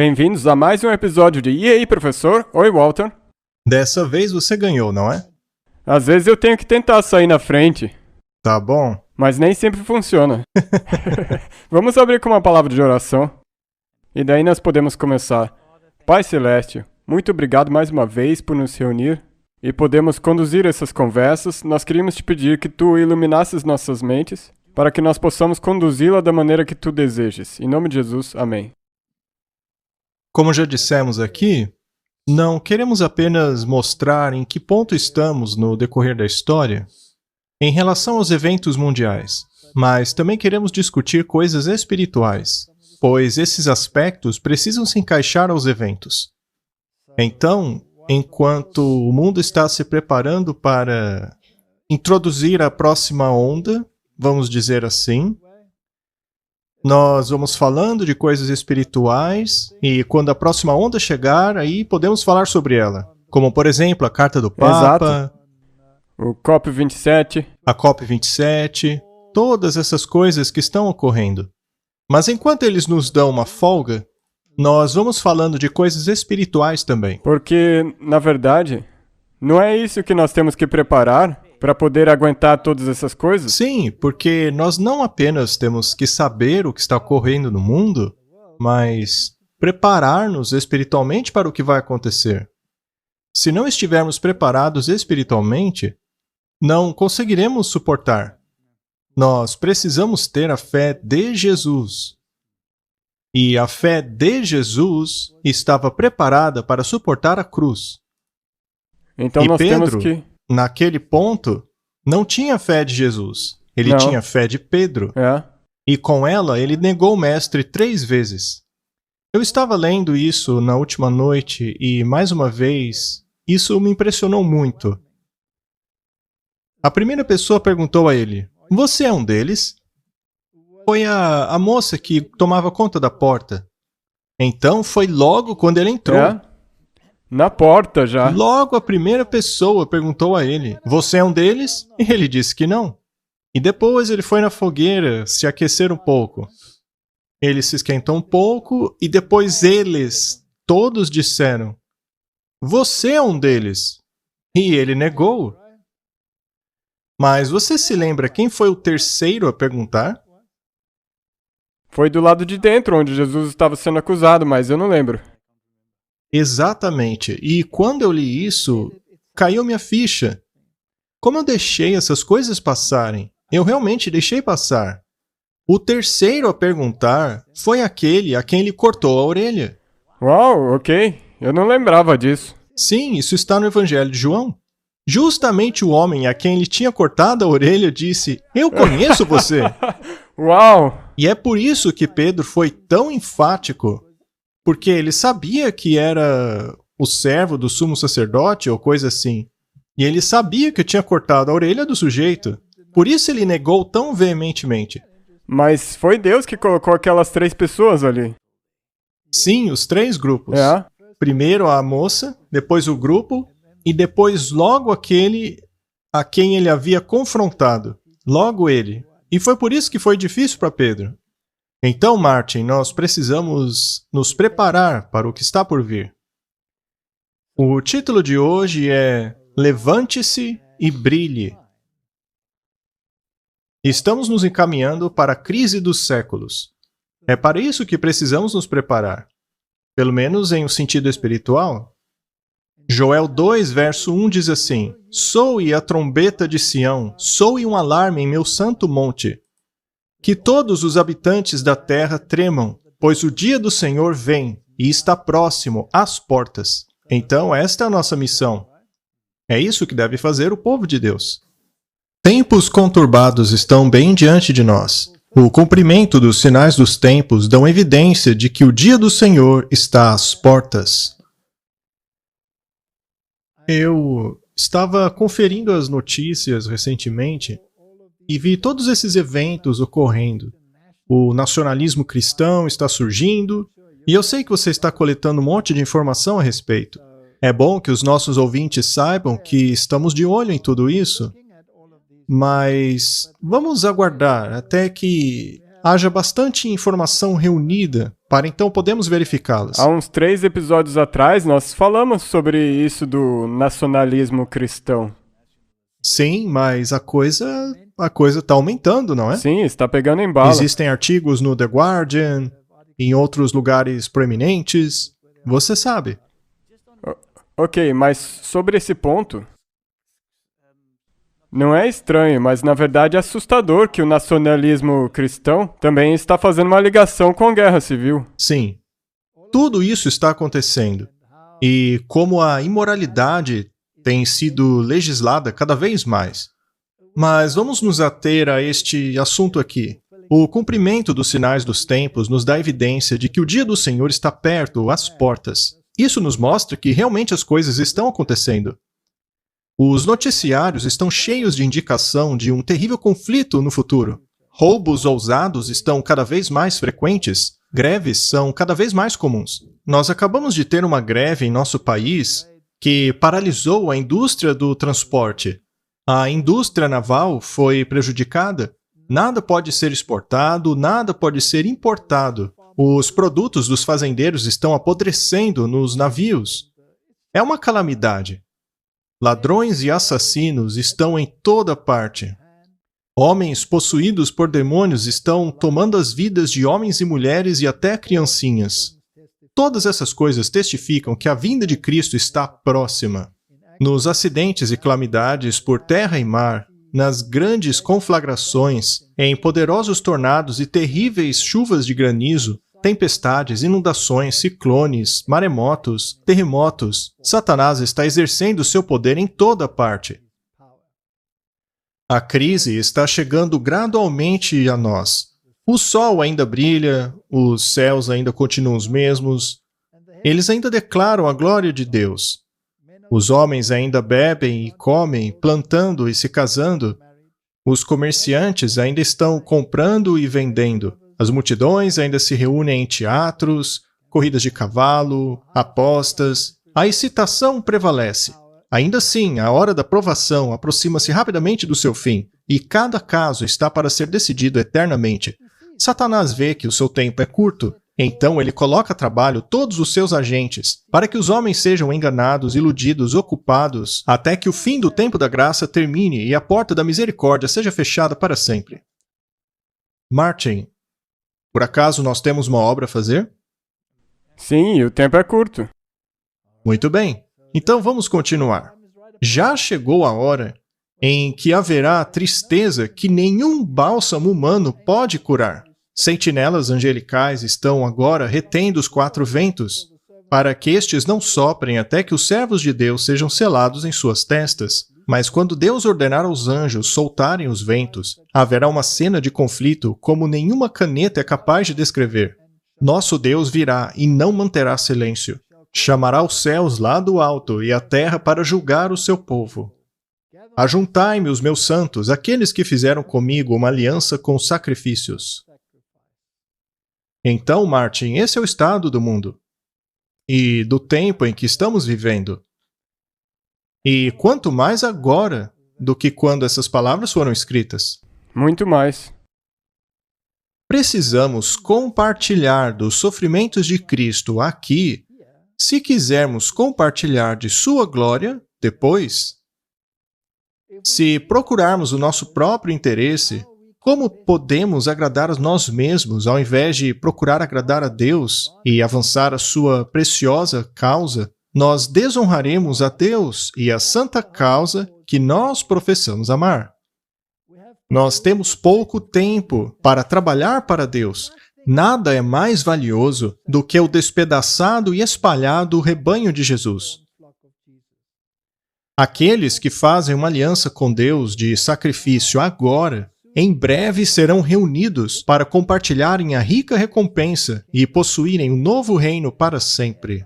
Bem-vindos a mais um episódio de E aí, professor? Oi, Walter. Dessa vez você ganhou, não é? Às vezes eu tenho que tentar sair na frente, Tá bom. mas nem sempre funciona. Vamos abrir com uma palavra de oração. E daí nós podemos começar. Pai Celeste, muito obrigado mais uma vez por nos reunir e podemos conduzir essas conversas. Nós queríamos te pedir que tu iluminasses nossas mentes para que nós possamos conduzi-la da maneira que tu desejes. Em nome de Jesus, amém. Como já dissemos aqui, não queremos apenas mostrar em que ponto estamos no decorrer da história em relação aos eventos mundiais, mas também queremos discutir coisas espirituais, pois esses aspectos precisam se encaixar aos eventos. Então, enquanto o mundo está se preparando para introduzir a próxima onda, vamos dizer assim, nós vamos falando de coisas espirituais e quando a próxima onda chegar, aí podemos falar sobre ela. Como, por exemplo, a Carta do Papa, O COP27. a COP27, todas essas coisas que estão ocorrendo. Mas enquanto eles nos dão uma folga, nós vamos falando de coisas espirituais também. Porque, na verdade, não é isso que nós temos que preparar para poder aguentar todas essas coisas? Sim, porque nós não apenas temos que saber o que está ocorrendo no mundo, mas preparar-nos espiritualmente para o que vai acontecer. Se não estivermos preparados espiritualmente, não conseguiremos suportar. Nós precisamos ter a fé de Jesus. E a fé de Jesus estava preparada para suportar a cruz. Então E nós Pedro, temos que... naquele ponto, não tinha fé de Jesus. Ele Não. tinha fé de Pedro. E com ela, ele negou o mestre 3 vezes. Eu estava lendo isso na última noite e, mais uma vez, isso me impressionou muito. A primeira pessoa perguntou a ele, "Você é um deles?" Foi a moça que tomava conta da porta. Então, foi logo quando ele entrou. Na porta já. Logo a primeira pessoa perguntou a ele, "Você é um deles?" E ele disse que não. E depois ele foi na fogueira se aquecer um pouco. Ele se esquentou um pouco e depois eles, todos disseram, "Você é um deles." E ele negou. Mas você se lembra quem foi o terceiro a perguntar? Foi do lado de dentro onde Jesus estava sendo acusado, mas eu não lembro. Exatamente. E quando eu li isso, caiu minha ficha. Como eu deixei essas coisas passarem? Eu realmente deixei passar. O terceiro a perguntar foi aquele a quem ele cortou a orelha. Uau, ok. Eu não lembrava disso. Sim, isso está no Evangelho de João. Justamente o homem a quem ele tinha cortado a orelha disse, "Eu conheço você." Uau! E é por isso que Pedro foi tão enfático, porque ele sabia que era o servo do sumo sacerdote ou coisa assim. E ele sabia que tinha cortado a orelha do sujeito. Por isso ele negou tão veementemente. Mas foi Deus que colocou aquelas 3 pessoas ali. Sim, os 3 grupos. É. Primeiro a moça, depois o grupo e depois logo aquele a quem ele havia confrontado. Logo ele. E foi por isso que foi difícil para Pedro. Então, Martin, nós precisamos nos preparar para o que está por vir. O título de hoje é Levante-se e brilhe. Estamos nos encaminhando para a crise dos séculos. É para isso que precisamos nos preparar. Pelo menos em um sentido espiritual. Joel 2, verso 1 diz assim, "Soe a trombeta de Sião, soe um alarme em meu santo monte. Que todos os habitantes da terra tremam, pois o dia do Senhor vem e está próximo às portas." Então, esta é a nossa missão. É isso que deve fazer o povo de Deus. Tempos conturbados estão bem diante de nós. O cumprimento dos sinais dos tempos dão evidência de que o dia do Senhor está às portas. Eu estava conferindo as notícias recentemente e vi todos esses eventos ocorrendo. O nacionalismo cristão está surgindo e eu sei que você está coletando um monte de informação a respeito. É bom que os nossos ouvintes saibam que estamos de olho em tudo isso, mas vamos aguardar até que haja bastante informação reunida para então podemos verificá-las. Há uns 3 episódios atrás, nós falamos sobre isso do nacionalismo cristão. Sim, mas a coisa está aumentando, não é? Sim, está pegando embalo. Existem artigos no The Guardian, em outros lugares proeminentes. Você sabe. Ok, mas sobre esse ponto, não é estranho, mas na verdade é assustador que o nacionalismo cristão também está fazendo uma ligação com a guerra civil. Sim, tudo isso está acontecendo. E como a imoralidade tem sido legislada cada vez mais. Mas vamos nos ater a este assunto aqui. O cumprimento dos sinais dos tempos nos dá evidência de que o dia do Senhor está perto, às portas. Isso nos mostra que realmente as coisas estão acontecendo. Os noticiários estão cheios de indicação de um terrível conflito no futuro. Roubos ousados estão cada vez mais frequentes. Greves são cada vez mais comuns. Nós acabamos de ter uma greve em nosso país que paralisou a indústria do transporte. A indústria naval foi prejudicada. Nada pode ser exportado, nada pode ser importado. Os produtos dos fazendeiros estão apodrecendo nos navios. É uma calamidade. Ladrões e assassinos estão em toda parte. Homens possuídos por demônios estão tomando as vidas de homens e mulheres e até criancinhas. Todas essas coisas testificam que a vinda de Cristo está próxima. Nos acidentes e calamidades por terra e mar, nas grandes conflagrações, em poderosos tornados e terríveis chuvas de granizo, tempestades, inundações, ciclones, maremotos, terremotos, Satanás está exercendo seu poder em toda parte. A crise está chegando gradualmente a nós. O sol ainda brilha, os céus ainda continuam os mesmos. Eles ainda declaram a glória de Deus. Os homens ainda bebem e comem, plantando e se casando. Os comerciantes ainda estão comprando e vendendo. As multidões ainda se reúnem em teatros, corridas de cavalo, apostas. A excitação prevalece. Ainda assim, a hora da provação aproxima-se rapidamente do seu fim, e cada caso está para ser decidido eternamente. Satanás vê que o seu tempo é curto, então ele coloca a trabalho todos os seus agentes, para que os homens sejam enganados, iludidos, ocupados, até que o fim do tempo da graça termine e a porta da misericórdia seja fechada para sempre. Martin, por acaso nós temos uma obra a fazer? Sim, e o tempo é curto. Muito bem, então vamos continuar. Já chegou a hora em que haverá tristeza que nenhum bálsamo humano pode curar. Sentinelas angelicais estão agora retendo os 4 ventos, para que estes não soprem até que os servos de Deus sejam selados em suas testas. Mas quando Deus ordenar aos anjos soltarem os ventos, haverá uma cena de conflito como nenhuma caneta é capaz de descrever. Nosso Deus virá e não manterá silêncio. Chamará os céus lá do alto e a terra para julgar o seu povo. Ajuntai-me os meus santos, aqueles que fizeram comigo uma aliança com sacrifícios. Então, Martin, esse é o estado do mundo e do tempo em que estamos vivendo. E quanto mais agora do que quando essas palavras foram escritas. Muito mais. Precisamos compartilhar dos sofrimentos de Cristo aqui, se quisermos compartilhar de sua glória depois. Se procurarmos o nosso próprio interesse, como podemos agradar a nós mesmos ao invés de procurar agradar a Deus e avançar a sua preciosa causa? Nós desonraremos a Deus e a santa causa que nós professamos amar. Nós temos pouco tempo para trabalhar para Deus. Nada é mais valioso do que o despedaçado e espalhado rebanho de Jesus. Aqueles que fazem uma aliança com Deus de sacrifício agora, em breve serão reunidos para compartilharem a rica recompensa e possuírem um novo reino para sempre.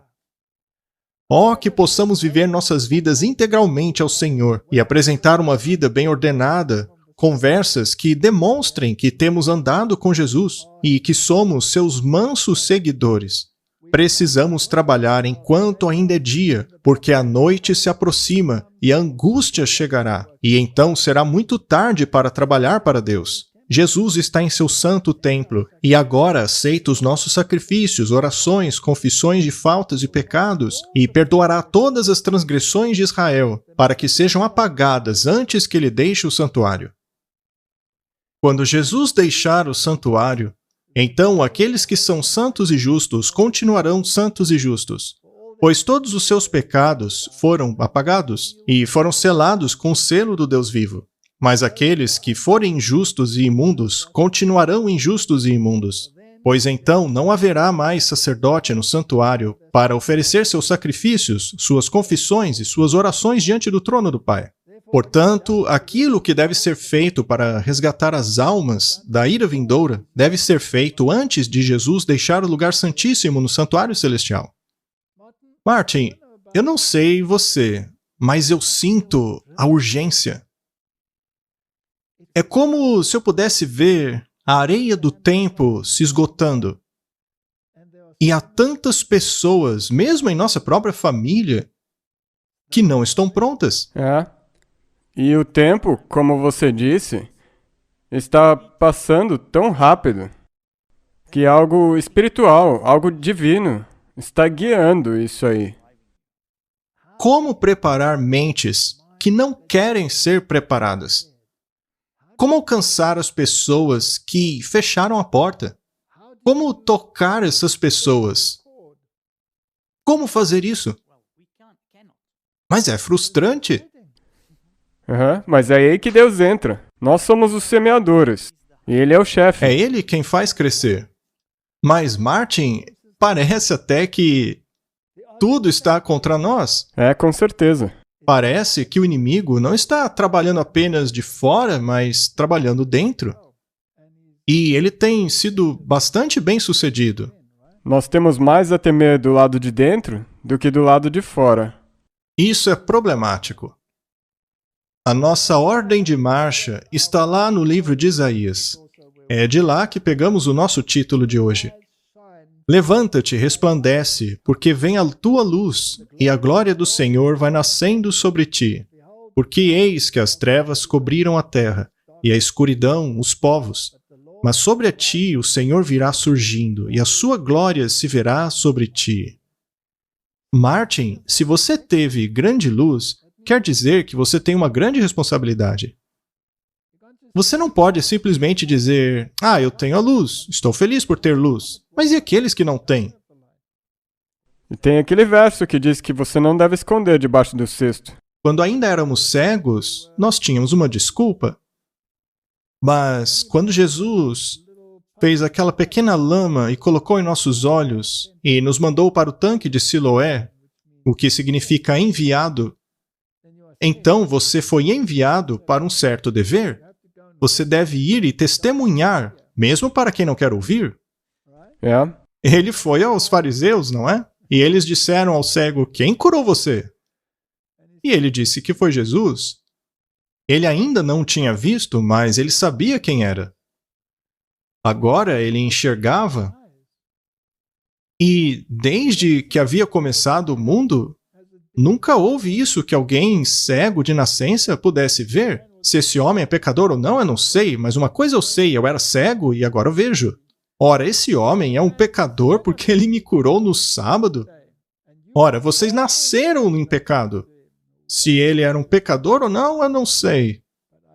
Oh, que possamos viver nossas vidas integralmente ao Senhor e apresentar uma vida bem ordenada, conversas que demonstrem que temos andado com Jesus e que somos seus mansos seguidores. Precisamos trabalhar enquanto ainda é dia, porque a noite se aproxima e a angústia chegará, e então será muito tarde para trabalhar para Deus. Jesus está em seu santo templo e agora aceita os nossos sacrifícios, orações, confissões de faltas e pecados e perdoará todas as transgressões de Israel para que sejam apagadas antes que ele deixe o santuário. Quando Jesus deixar o santuário, então aqueles que são santos e justos continuarão santos e justos, pois todos os seus pecados foram apagados e foram selados com o selo do Deus vivo. Mas aqueles que forem injustos e imundos continuarão injustos e imundos, pois então não haverá mais sacerdote no santuário para oferecer seus sacrifícios, suas confissões e suas orações diante do trono do Pai. Portanto, aquilo que deve ser feito para resgatar as almas da ira vindoura deve ser feito antes de Jesus deixar o lugar santíssimo no santuário celestial. Martin, eu não sei você, mas eu sinto a urgência. É como se eu pudesse ver a areia do tempo se esgotando. E há tantas pessoas, mesmo em nossa própria família, que não estão prontas. E o tempo, como você disse, está passando tão rápido que algo espiritual, algo divino, está guiando isso aí. Como preparar mentes que não querem ser preparadas? Como alcançar as pessoas que fecharam a porta? Como tocar essas pessoas? Como fazer isso? Mas é frustrante. Mas é aí que Deus entra. Nós somos os semeadores. E Ele é o chefe. É Ele quem faz crescer. Mas, Martin, parece até que tudo está contra nós. Com certeza. Parece que o inimigo não está trabalhando apenas de fora, mas trabalhando dentro. E ele tem sido bastante bem-sucedido. Nós temos mais a temer do lado de dentro do que do lado de fora. Isso é problemático. A nossa ordem de marcha está lá no livro de Isaías. É de lá que pegamos o nosso título de hoje. Levanta-te, resplandece, porque vem a tua luz, e a glória do Senhor vai nascendo sobre ti. Porque eis que as trevas cobriram a terra, e a escuridão os povos. Mas sobre a ti o Senhor virá surgindo, e a sua glória se verá sobre ti. Martin, se você teve grande luz, quer dizer que você tem uma grande responsabilidade. Você não pode simplesmente dizer, eu tenho a luz, estou feliz por ter luz. Mas e aqueles que não têm? E tem aquele verso que diz que você não deve esconder debaixo do cesto. Quando ainda éramos cegos, nós tínhamos uma desculpa. Mas quando Jesus fez aquela pequena lama e colocou em nossos olhos e nos mandou para o tanque de Siloé, o que significa enviado, então você foi enviado para um certo dever. Você deve ir e testemunhar, mesmo para quem não quer ouvir. Ele foi aos fariseus, não é? E eles disseram ao cego, quem curou você? E ele disse que foi Jesus. Ele ainda não tinha visto, mas ele sabia quem era. Agora ele enxergava. E desde que havia começado o mundo, nunca houve isso que alguém cego de nascença pudesse ver. Se esse homem é pecador ou não, eu não sei, mas uma coisa eu sei, eu era cego e agora eu vejo. Ora, esse homem é um pecador porque ele me curou no sábado? Ora, vocês nasceram em pecado. Se ele era um pecador ou não, eu não sei.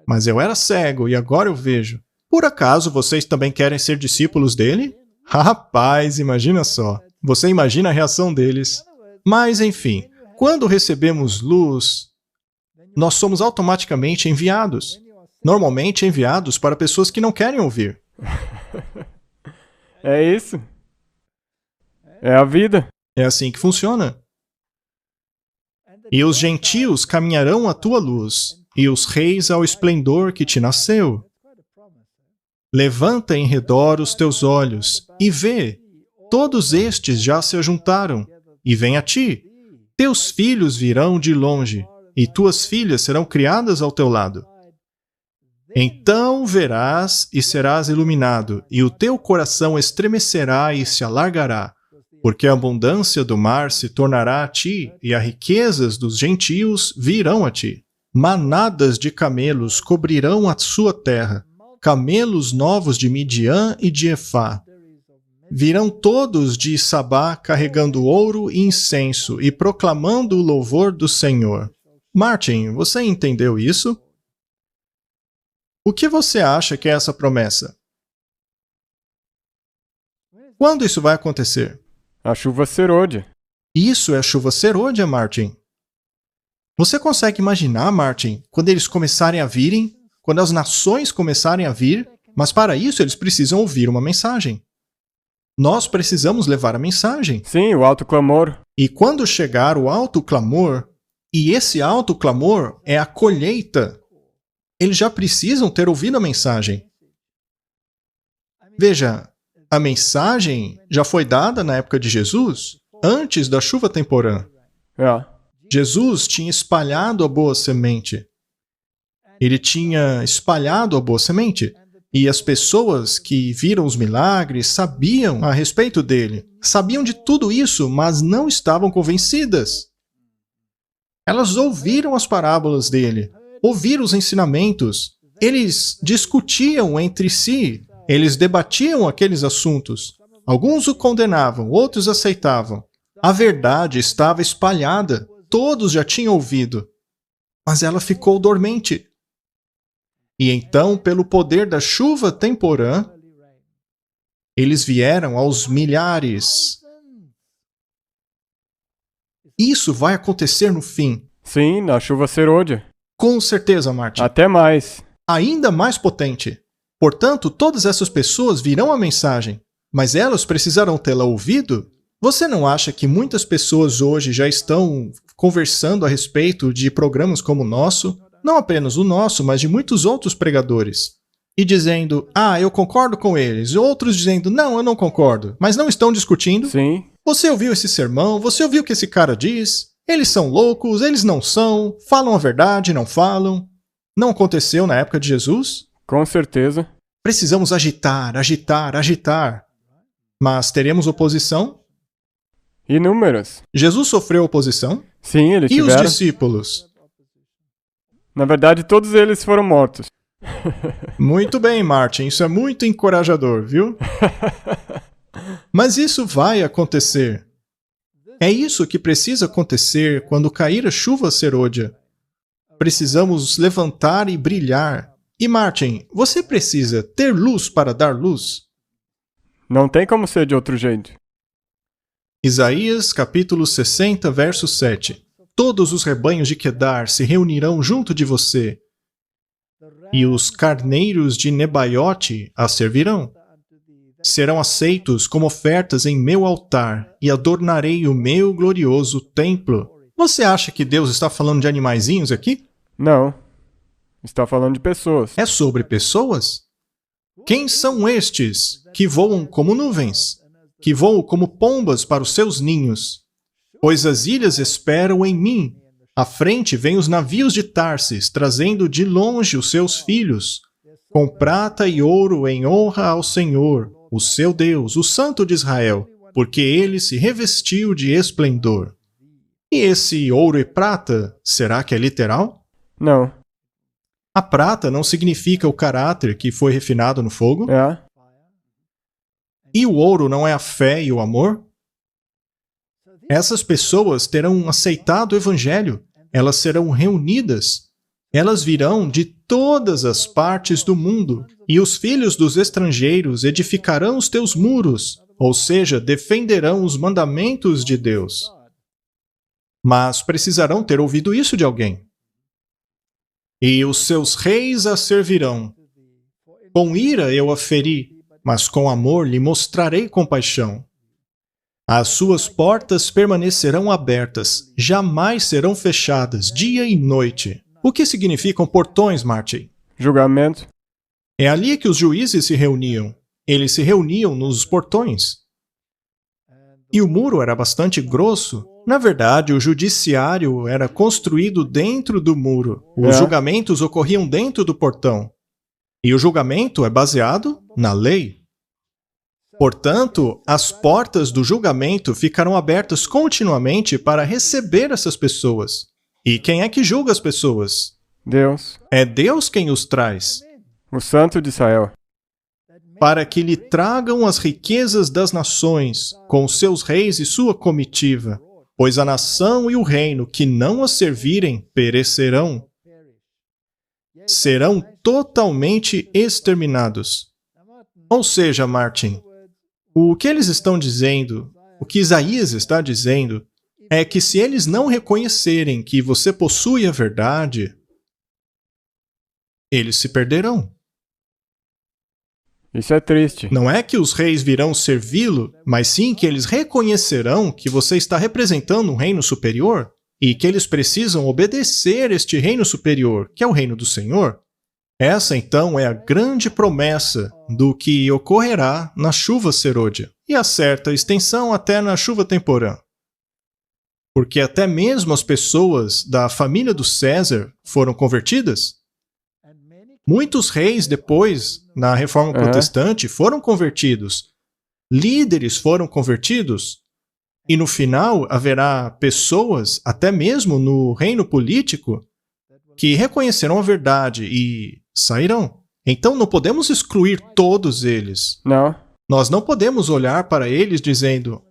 Mas eu era cego e agora eu vejo. Por acaso vocês também querem ser discípulos dele? Rapaz, imagina só. Você imagina a reação deles. Mas, enfim, quando recebemos luz, nós somos automaticamente enviados. Normalmente enviados para pessoas que não querem ouvir. É isso. É a vida. É assim que funciona. E os gentios caminharão à tua luz, e os reis ao esplendor que te nasceu. Levanta em redor os teus olhos, e vê, todos estes já se ajuntaram, e vêm a ti. Teus filhos virão de longe, e tuas filhas serão criadas ao teu lado. Então verás e serás iluminado, e o teu coração estremecerá e se alargará, porque a abundância do mar se tornará a ti, e as riquezas dos gentios virão a ti. Manadas de camelos cobrirão a sua terra, camelos novos de Midian e de Efá. Virão todos de Sabá carregando ouro e incenso e proclamando o louvor do Senhor. Martin, você entendeu isso? O que você acha que é essa promessa? Quando isso vai acontecer? A chuva serôdia. Isso é a chuva serôdia, Martin. Você consegue imaginar, Martin, quando eles começarem a virem, quando as nações começarem a vir, mas para isso eles precisam ouvir uma mensagem. Nós precisamos levar a mensagem. Sim, o alto clamor. E quando chegar o alto clamor, e esse alto clamor é a colheita, eles já precisam ter ouvido a mensagem. Veja, a mensagem já foi dada na época de Jesus, antes da chuva temporã. Jesus tinha espalhado a boa semente. Ele tinha espalhado a boa semente. E as pessoas que viram os milagres sabiam a respeito dele. Sabiam de tudo isso, mas não estavam convencidas. Elas ouviram as parábolas dele, ouviram os ensinamentos. Eles discutiam entre si, eles debatiam aqueles assuntos. Alguns o condenavam, outros aceitavam. A verdade estava espalhada, todos já tinham ouvido. Mas ela ficou dormente. E então, pelo poder da chuva temporã, eles vieram aos milhares. Isso vai acontecer no fim. Sim, na chuva serôdia. Com certeza, Martin. Até mais. Ainda mais potente. Portanto, todas essas pessoas virão a mensagem, mas elas precisarão tê-la ouvido. Você não acha que muitas pessoas hoje já estão conversando a respeito de programas como o nosso? Não apenas o nosso, mas de muitos outros pregadores. E dizendo, eu concordo com eles. Outros dizendo, não, eu não concordo. Mas não estão discutindo? Sim. Você ouviu esse sermão? Você ouviu o que esse cara diz? Eles são loucos, eles não são. Falam a verdade, não falam. Não aconteceu na época de Jesus? Com certeza. Precisamos agitar, agitar, agitar. Mas teremos oposição? Inúmeras. Jesus sofreu oposição? Sim, eles E tiveram. os discípulos? Na verdade, todos eles foram mortos. Muito bem, Martin. Isso é muito encorajador, viu? Mas isso vai acontecer. É isso que precisa acontecer quando cair a chuva serôdia. Precisamos levantar e brilhar. E Martin, você precisa ter luz para dar luz. Não tem como ser de outro jeito. Isaías, capítulo 60, verso 7. Todos os rebanhos de Quedar se reunirão junto de você, e os carneiros de Nebaiote a servirão. Serão aceitos como ofertas em meu altar, e adornarei o meu glorioso templo. Você acha que Deus está falando de animaizinhos aqui? Não. Está falando de pessoas. É sobre pessoas? Quem são estes que voam como nuvens, que voam como pombas para os seus ninhos? Pois as ilhas esperam em mim. À frente vêm os navios de Tarsis, trazendo de longe os seus filhos, com prata e ouro em honra ao Senhor, o seu Deus, o Santo de Israel, porque ele se revestiu de esplendor. E esse ouro e prata, será que é literal? Não. A prata não significa o caráter que foi refinado no fogo? E o ouro não é a fé e o amor? Essas pessoas terão aceitado o Evangelho, elas serão reunidas, elas virão de todas as partes do mundo, e os filhos dos estrangeiros edificarão os teus muros, ou seja, defenderão os mandamentos de Deus. Mas precisarão ter ouvido isso de alguém. E os seus reis a servirão. Com ira eu a feri, mas com amor lhe mostrarei compaixão. As suas portas permanecerão abertas, jamais serão fechadas, dia e noite. O que significam portões, Martin? Julgamento. É ali que os juízes se reuniam. Eles se reuniam nos portões. E o muro era bastante grosso. Na verdade, o judiciário era construído dentro do muro. Os julgamentos ocorriam dentro do portão. E o julgamento é baseado na lei. Portanto, as portas do julgamento ficarão abertas continuamente para receber essas pessoas. E quem é que julga as pessoas? Deus. É Deus quem os traz. o Santo de Israel, para que lhe tragam as riquezas das nações, com seus reis e sua comitiva, pois a nação e o reino que não as servirem perecerão, serão totalmente exterminados. Ou seja, Martin, o que eles estão dizendo, o que Isaías está dizendo, é que se eles não reconhecerem que você possui a verdade, eles se perderão. isso é triste. Não é que os reis virão servi-lo, mas sim que eles reconhecerão que você está representando um reino superior e que eles precisam obedecer este reino superior, que é o reino do Senhor. Essa, então, é a grande promessa do que ocorrerá na chuva serôdia e a certa extensão até na chuva temporã. Porque até mesmo as pessoas da família do César foram convertidas. Muitos reis depois, na Reforma Protestante, foram convertidos. Líderes foram convertidos. E no final haverá pessoas, até mesmo no reino político, que reconhecerão a verdade e sairão. Então não podemos excluir todos eles. Não. Nós não podemos olhar para eles dizendo,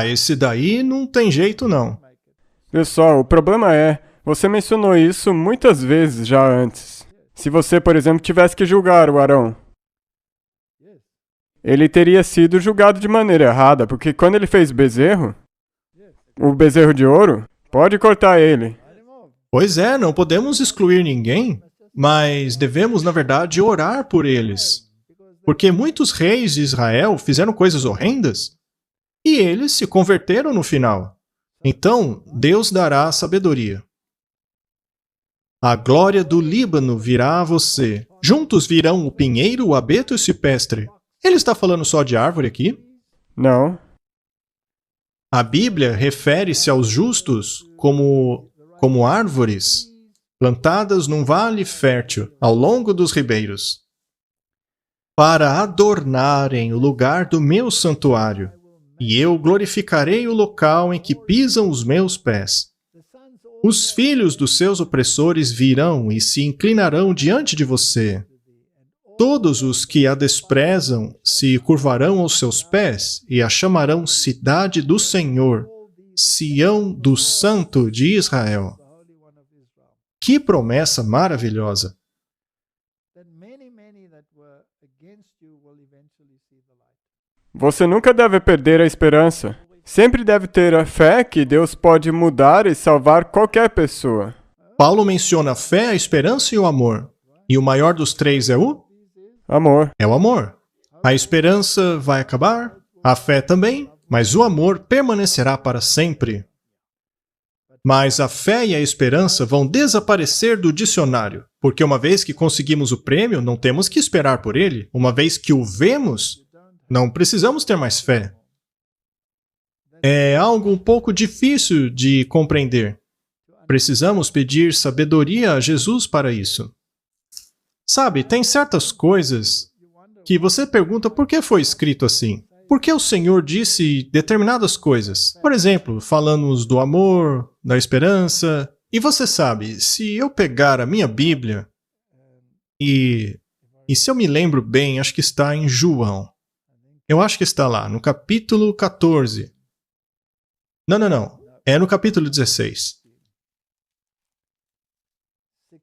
esse daí não tem jeito não. Pessoal, o problema é, você mencionou isso muitas vezes já antes. Se você, por exemplo, tivesse que julgar o Arão, ele teria sido julgado de maneira errada, porque quando ele fez o bezerro de ouro, pode cortar ele. Pois é, não podemos excluir ninguém, mas devemos, na verdade, orar por eles. Porque muitos reis de Israel fizeram coisas horrendas e eles se converteram no final. Então, Deus dará sabedoria. A glória do Líbano virá a você. Juntos virão o pinheiro, o abeto e o cipestre. Ele está falando só de árvore aqui? Não. A Bíblia refere-se aos justos como árvores plantadas num vale fértil ao longo dos ribeiros, para adornarem o lugar do meu santuário, e eu glorificarei o local em que pisam os meus pés. Os filhos dos seus opressores virão e se inclinarão diante de você. Todos os que a desprezam se curvarão aos seus pés e a chamarão cidade do Senhor, Sião do Santo de Israel. Que promessa maravilhosa! Você nunca deve perder a esperança. Sempre deve ter a fé que Deus pode mudar e salvar qualquer pessoa. Paulo menciona a fé, a esperança e o amor. E o maior dos três é o? Amor. É o amor. A esperança vai acabar, a fé também, mas o amor permanecerá para sempre. Mas a fé e a esperança vão desaparecer do dicionário, porque uma vez que conseguimos o prêmio, não temos que esperar por ele. Uma vez que o vemos, não precisamos ter mais fé. É algo um pouco difícil de compreender. Precisamos pedir sabedoria a Jesus para isso. Sabe, tem certas coisas que você pergunta por que foi escrito assim. Por que o Senhor disse determinadas coisas? Por exemplo, falamos do amor, da esperança. E você sabe, se eu pegar a minha Bíblia e se eu me lembro bem, acho que está em João. Eu acho que está lá, no capítulo 14. Não. É no capítulo 16.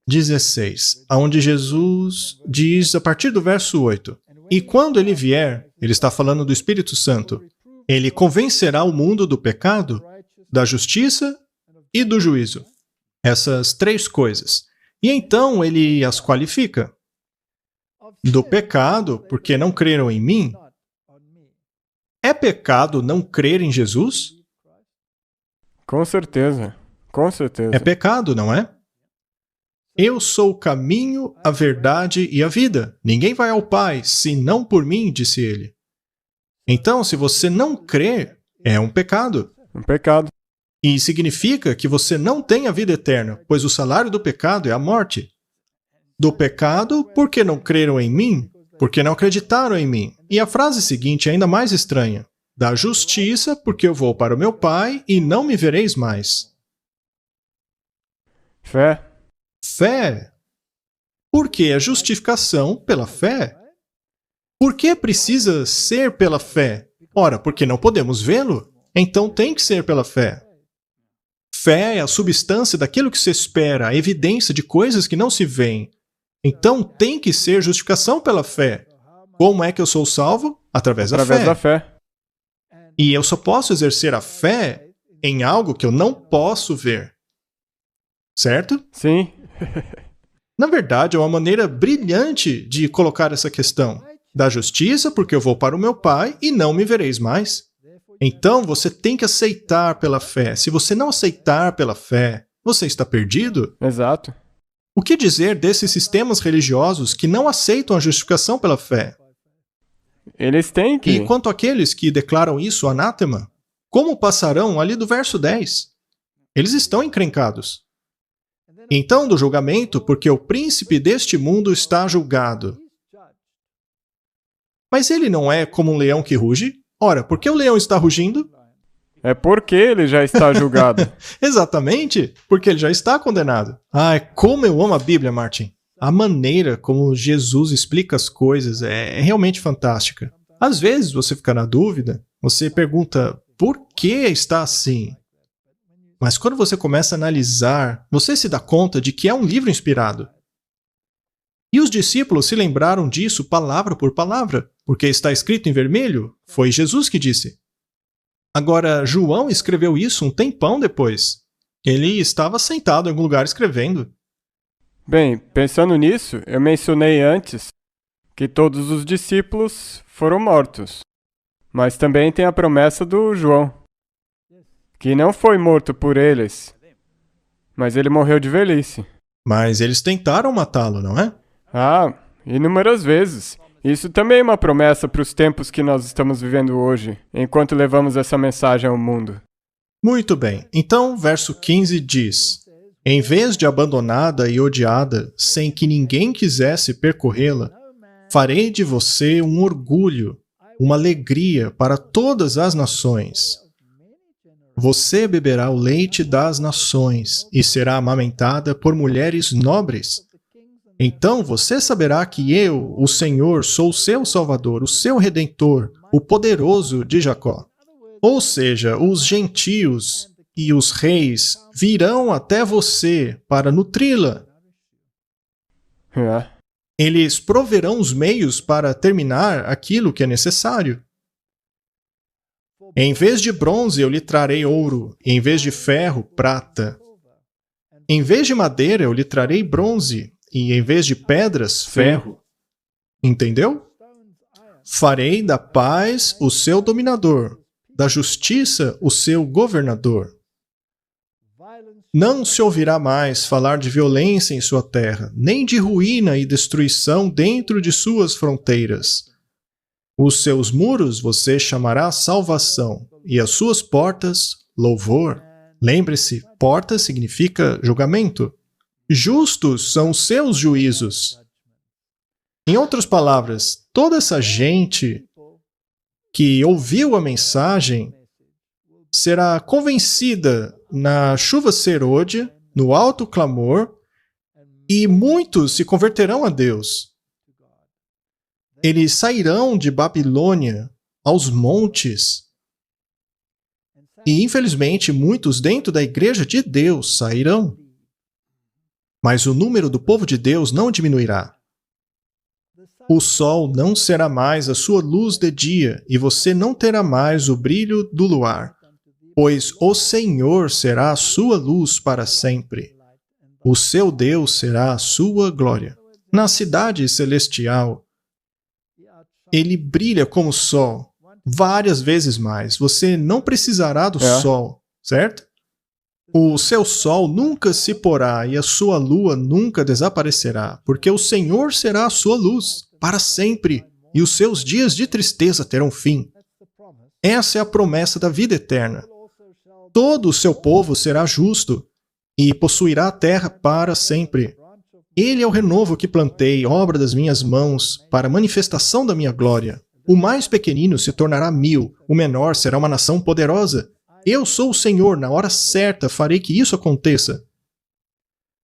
16, onde Jesus diz a partir do verso 8: E quando ele vier, ele está falando do Espírito Santo, ele convencerá o mundo do pecado, da justiça e do juízo. Essas três coisas. E então ele as qualifica. Do pecado, porque não creram em mim. É pecado não crer em Jesus? Com certeza. Com certeza. É pecado, não é? Eu sou o caminho, a verdade e a vida. Ninguém vai ao Pai, senão por mim, disse ele. Então, se você não crê, é um pecado. Um pecado. E significa que você não tem a vida eterna, pois o salário do pecado é a morte. Do pecado, porque não creram em mim, porque não acreditaram em mim. E a frase seguinte é ainda mais estranha. Da justiça, porque eu vou para o meu Pai e não me vereis mais. Fé. Fé. Porque a justificação pela fé. Por que precisa ser pela fé? Ora, porque não podemos vê-lo, então tem que ser pela fé. Fé é a substância daquilo que se espera, a evidência de coisas que não se veem. Então tem que ser justificação pela fé. Como é que eu sou salvo? Através da fé. E eu só posso exercer a fé em algo que eu não posso ver. Certo? Sim. Na verdade, é uma maneira brilhante de colocar essa questão. Da justiça, porque eu vou para o meu Pai e não me vereis mais. Então, você tem que aceitar pela fé. Se você não aceitar pela fé, você está perdido. Exato. O que dizer desses sistemas religiosos que não aceitam a justificação pela fé? Eles têm que... E quanto àqueles que declaram isso anátema, como passarão ali do verso 10? Eles estão encrencados. Então, do julgamento, porque o príncipe deste mundo está julgado. Mas ele não é como um leão que ruge? Ora, por que o leão está rugindo? É porque ele já está julgado. Exatamente, porque ele já está condenado. Ai, como eu amo a Bíblia, Martin. A maneira como Jesus explica as coisas é realmente fantástica. Às vezes você fica na dúvida, você pergunta, por que está assim? Mas quando você começa a analisar, você se dá conta de que é um livro inspirado. E os discípulos se lembraram disso palavra por palavra, porque está escrito em vermelho, foi Jesus que disse. Agora, João escreveu isso um tempão depois. Ele estava sentado em algum lugar escrevendo. Bem, pensando nisso, eu mencionei antes que todos os discípulos foram mortos. Mas também tem a promessa do João, que não foi morto por eles, mas ele morreu de velhice. Mas eles tentaram matá-lo, não é? Ah, inúmeras vezes. Isso também é uma promessa para os tempos que nós estamos vivendo hoje, enquanto levamos essa mensagem ao mundo. Muito bem. Então, verso 15 diz: em vez de abandonada e odiada, sem que ninguém quisesse percorrê-la, farei de você um orgulho, uma alegria para todas as nações. Você beberá o leite das nações e será amamentada por mulheres nobres. Então você saberá que eu, o Senhor, sou o seu Salvador, o seu Redentor, o poderoso de Jacó. Ou seja, os gentios e os reis virão até você para nutri-la. É. Eles proverão os meios para terminar aquilo que é necessário. Em vez de bronze, eu lhe trarei ouro, e em vez de ferro, prata. Em vez de madeira, eu lhe trarei bronze, e em vez de pedras, ferro. Entendeu? Farei da paz o seu dominador, da justiça o seu governador. Não se ouvirá mais falar de violência em sua terra, nem de ruína e destruição dentro de suas fronteiras. Os seus muros você chamará salvação, e as suas portas, louvor. Lembre-se, porta significa julgamento. Justos são os seus juízos. Em outras palavras, toda essa gente que ouviu a mensagem será convencida na chuva serôdia, no alto clamor, e muitos se converterão a Deus. Eles sairão de Babilônia aos montes. E, infelizmente, muitos dentro da igreja de Deus sairão. Mas o número do povo de Deus não diminuirá. O sol não será mais a sua luz de dia, e você não terá mais o brilho do luar, pois o Senhor será a sua luz para sempre. O seu Deus será a sua glória. Na cidade celestial, ele brilha como o sol, várias vezes mais. Você não precisará do sol, certo? O seu sol nunca se porá e a sua lua nunca desaparecerá, porque o Senhor será a sua luz para sempre, e os seus dias de tristeza terão fim. Essa é a promessa da vida eterna. Todo o seu povo será justo e possuirá a terra para sempre. Ele é o renovo que plantei, obra das minhas mãos, para a manifestação da minha glória. O mais pequenino se tornará 1000, o menor será uma nação poderosa. Eu sou o Senhor, na hora certa farei que isso aconteça.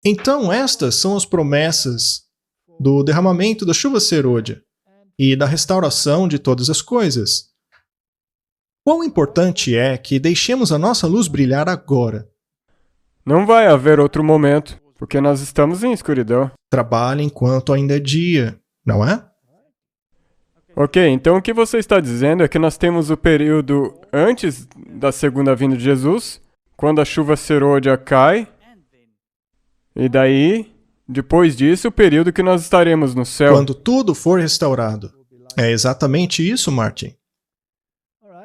Então estas são as promessas do derramamento da chuva serôdia e da restauração de todas as coisas. Quão importante é que deixemos a nossa luz brilhar agora. Não vai haver outro momento, porque nós estamos em escuridão. Trabalhe enquanto ainda é dia, não é? Ok, então o que você está dizendo é que nós temos o período antes da segunda vinda de Jesus, quando a chuva serôdia cai, e daí, depois disso, o período que nós estaremos no céu. Quando tudo for restaurado. É exatamente isso, Martin.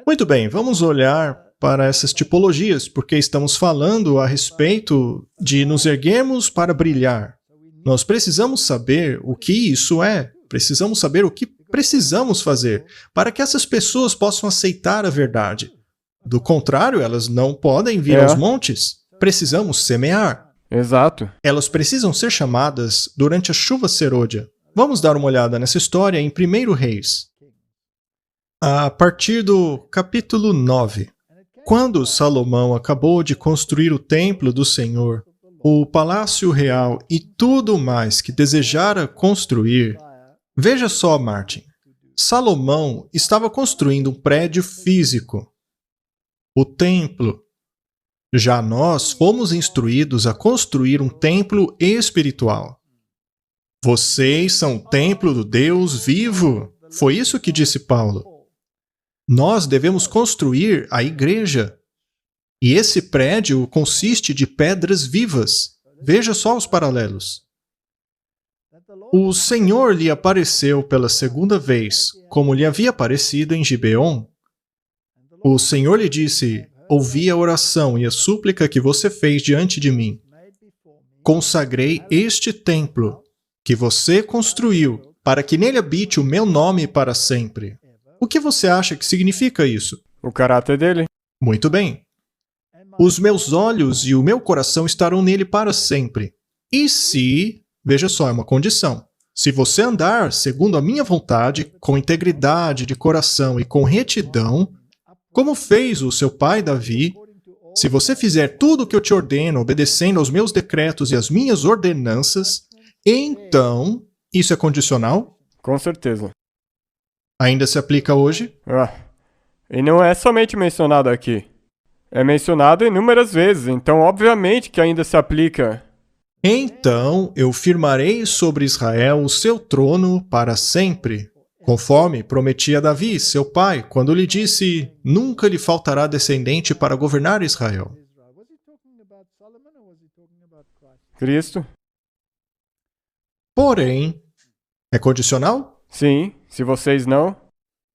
Muito bem, vamos olhar para essas tipologias, porque estamos falando a respeito de nos erguermos para brilhar. Nós precisamos saber o que isso é, precisamos saber o que precisamos fazer para que essas pessoas possam aceitar a verdade. Do contrário, elas não podem vir aos montes. Precisamos semear. Exato. Elas precisam ser chamadas durante a chuva serôdia. Vamos dar uma olhada nessa história em 1 Reis. A partir do capítulo 9. Quando Salomão acabou de construir o templo do Senhor, o palácio real e tudo mais que desejara construir, veja só, Martin, Salomão estava construindo um prédio físico, o templo. Já nós fomos instruídos a construir um templo espiritual. Vocês são o templo do Deus vivo. Foi isso que disse Paulo. Nós devemos construir a igreja. E esse prédio consiste de pedras vivas. Veja só os paralelos. O Senhor lhe apareceu pela segunda vez, como lhe havia aparecido em Gibeon. O Senhor lhe disse: ouvi a oração e a súplica que você fez diante de mim. Consagrei este templo que você construiu, para que nele habite o meu nome para sempre. O que você acha que significa isso? O caráter dele. Muito bem. Os meus olhos e o meu coração estarão nele para sempre. E se, veja só, é uma condição, se você andar segundo a minha vontade, com integridade de coração e com retidão, como fez o seu pai Davi, se você fizer tudo o que eu te ordeno, obedecendo aos meus decretos e às minhas ordenanças, então, isso é condicional? Com certeza. Ainda se aplica hoje? E não é somente mencionado aqui. É mencionado inúmeras vezes, então obviamente que ainda se aplica. Então eu firmarei sobre Israel o seu trono para sempre, conforme prometi a Davi, seu pai, quando lhe disse: nunca lhe faltará descendente para governar Israel. Cristo? Porém, é condicional? Sim, se vocês não.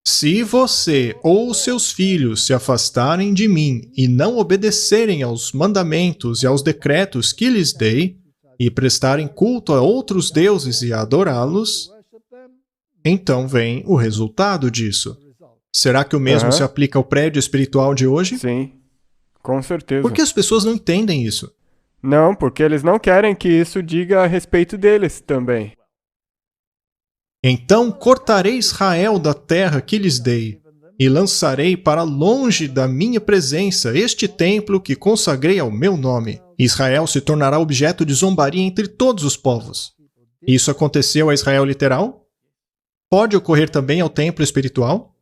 Se você ou seus filhos se afastarem de mim e não obedecerem aos mandamentos e aos decretos que lhes dei, e prestarem culto a outros deuses e adorá-los, então vem o resultado disso. Será que o mesmo se aplica ao prédio espiritual de hoje? Sim, com certeza. Por que as pessoas não entendem isso? Não, porque eles não querem que isso diga a respeito deles também. Então cortarei Israel da terra que lhes dei, e lançarei para longe da minha presença este templo que consagrei ao meu nome. Israel se tornará objeto de zombaria entre todos os povos. Isso aconteceu a Israel literal? Pode ocorrer também ao templo espiritual?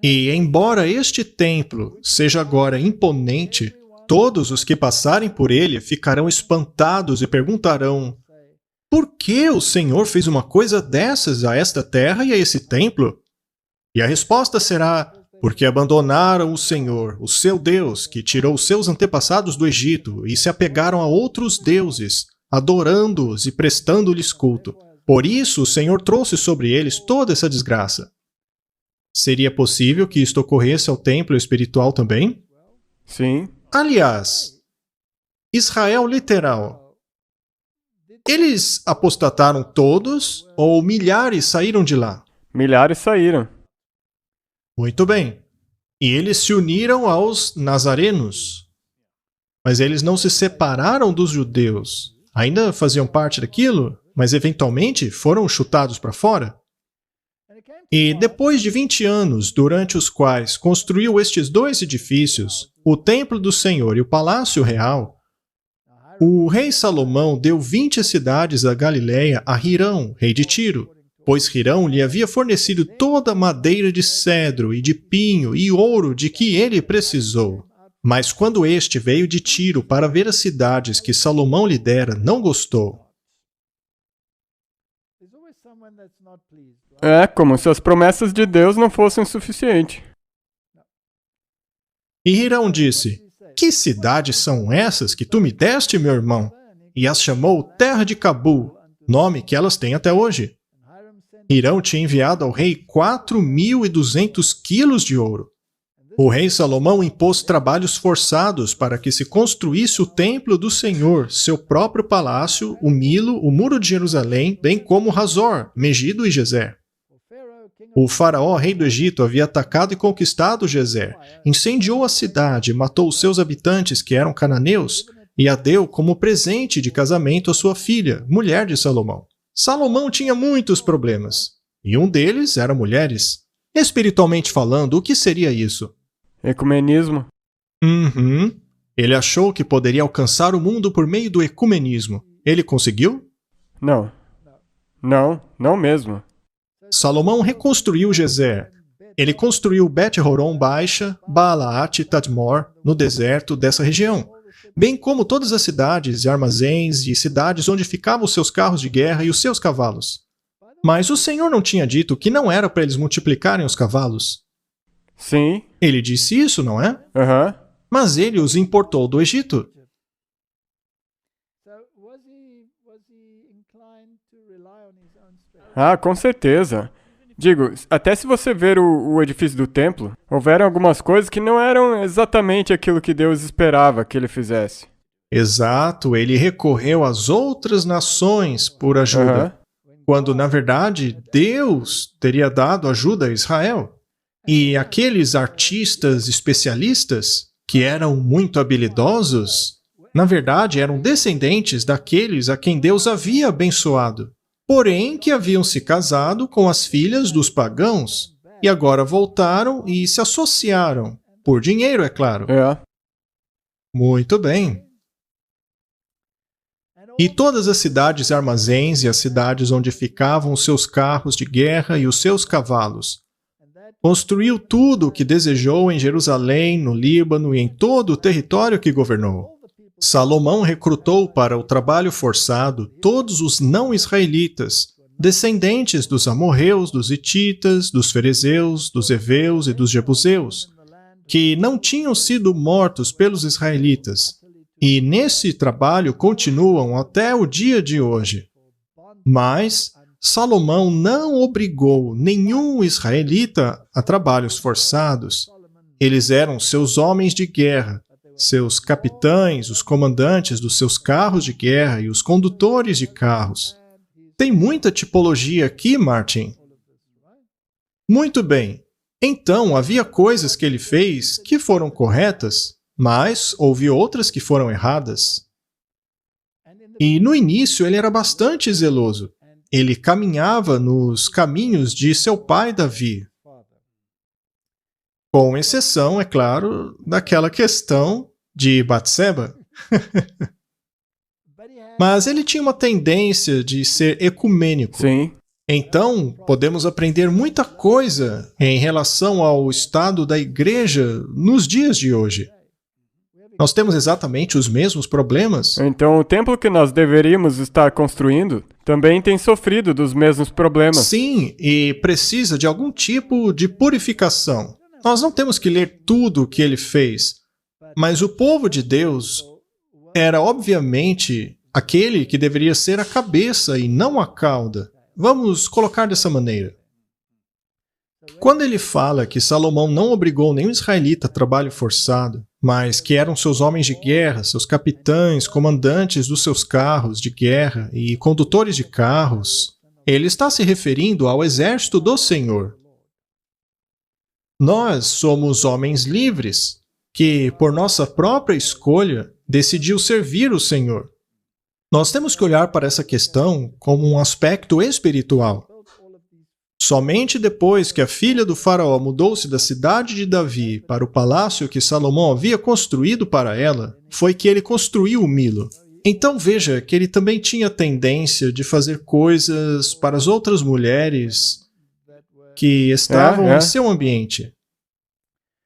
E embora este templo seja agora imponente, todos os que passarem por ele ficarão espantados e perguntarão: por que o Senhor fez uma coisa dessas a esta terra e a esse templo? E a resposta será: porque abandonaram o Senhor, o seu Deus, que tirou os seus antepassados do Egito, e se apegaram a outros deuses, adorando-os e prestando-lhes culto. Por isso o Senhor trouxe sobre eles toda essa desgraça. Seria possível que isto ocorresse ao templo espiritual também? Sim. Aliás, Israel literal. Eles apostataram todos ou milhares saíram de lá? Milhares saíram. Muito bem. E eles se uniram aos nazarenos. Mas eles não se separaram dos judeus. Ainda faziam parte daquilo, mas eventualmente foram chutados para fora. E depois de 20 anos, durante os quais construiu estes dois edifícios, o templo do Senhor e o palácio real, O rei Salomão deu 20 cidades da Galileia a Hirão, rei de Tiro, pois Hirão lhe havia fornecido toda a madeira de cedro e de pinho e ouro de que ele precisou. Mas quando este veio de Tiro para ver as cidades que Salomão lhe dera, não gostou. É como se as promessas de Deus não fossem suficientes. E Hirão disse: Que cidades são essas que tu me deste, meu irmão? E as chamou Terra de Cabu, nome que elas têm até hoje. Hirão tinha enviado ao rei 4.200 quilos de ouro. O rei Salomão impôs trabalhos forçados para que se construísse o templo do Senhor, seu próprio palácio, o Milo, o muro de Jerusalém, bem como Hazor, Megido e Gezer. O faraó, rei do Egito, havia atacado e conquistado Gezer, incendiou a cidade, matou os seus habitantes, que eram cananeus, e a deu como presente de casamento à sua filha, mulher de Salomão. Salomão tinha muitos problemas, e um deles era mulheres. Espiritualmente falando, o que seria isso? Ecumenismo. Ele achou que poderia alcançar o mundo por meio do ecumenismo. Ele conseguiu? Não. Não mesmo. Salomão reconstruiu Gezer. Ele construiu Bet-Horon Baixa, Baalaat e Tadmor, no deserto dessa região, bem como todas as cidades e armazéns e cidades onde ficavam os seus carros de guerra e os seus cavalos. Mas o Senhor não tinha dito que não era para eles multiplicarem os cavalos? Sim. Ele disse isso, não é? Aham. Mas ele os importou do Egito. Ah, com certeza. Digo, até se você ver o edifício do templo, houveram algumas coisas que não eram exatamente aquilo que Deus esperava que ele fizesse. Exato, ele recorreu às outras nações por ajuda, Aham. quando, na verdade, Deus teria dado ajuda a Israel. E aqueles artistas especialistas, que eram muito habilidosos, na verdade eram descendentes daqueles a quem Deus havia abençoado, porém que haviam se casado com as filhas dos pagãos, e agora voltaram e se associaram, por dinheiro, é claro. É. Muito bem. E todas as cidades e armazéns e as cidades onde ficavam os seus carros de guerra e os seus cavalos. Construiu tudo o que desejou em Jerusalém, no Líbano e em todo o território que governou. Salomão recrutou para o trabalho forçado todos os não-israelitas, descendentes dos amorreus, dos hititas, dos ferezeus, dos heveus e dos jebuseus, que não tinham sido mortos pelos israelitas, e nesse trabalho continuam até o dia de hoje. Mas Salomão não obrigou nenhum israelita a trabalhos forçados. Eles eram seus homens de guerra, seus capitães, os comandantes dos seus carros de guerra e os condutores de carros. Tem muita tipologia aqui, Martin. Muito bem. Então, havia coisas que ele fez que foram corretas, mas houve outras que foram erradas. E no início ele era bastante zeloso. Ele caminhava nos caminhos de seu pai Davi. Com exceção, é claro, daquela questão de Batseba. Mas ele tinha uma tendência de ser ecumênico. Sim. Então, podemos aprender muita coisa em relação ao estado da igreja nos dias de hoje. Nós temos exatamente os mesmos problemas. Então o templo que nós deveríamos estar construindo também tem sofrido dos mesmos problemas. Sim, e precisa de algum tipo de purificação. Nós não temos que ler tudo o que ele fez, mas o povo de Deus era, obviamente, aquele que deveria ser a cabeça e não a cauda. Vamos colocar dessa maneira. Quando ele fala que Salomão não obrigou nenhum israelita a trabalho forçado, mas que eram seus homens de guerra, seus capitães, comandantes dos seus carros de guerra e condutores de carros, ele está se referindo ao exército do Senhor. Nós somos homens livres, que, por nossa própria escolha, decidiu servir o Senhor. Nós temos que olhar para essa questão como um aspecto espiritual. Somente depois que a filha do faraó mudou-se da cidade de Davi para o palácio que Salomão havia construído para ela, foi que ele construiu o Milo. Então veja que ele também tinha tendência de fazer coisas para as outras mulheres que estavam em seu ambiente.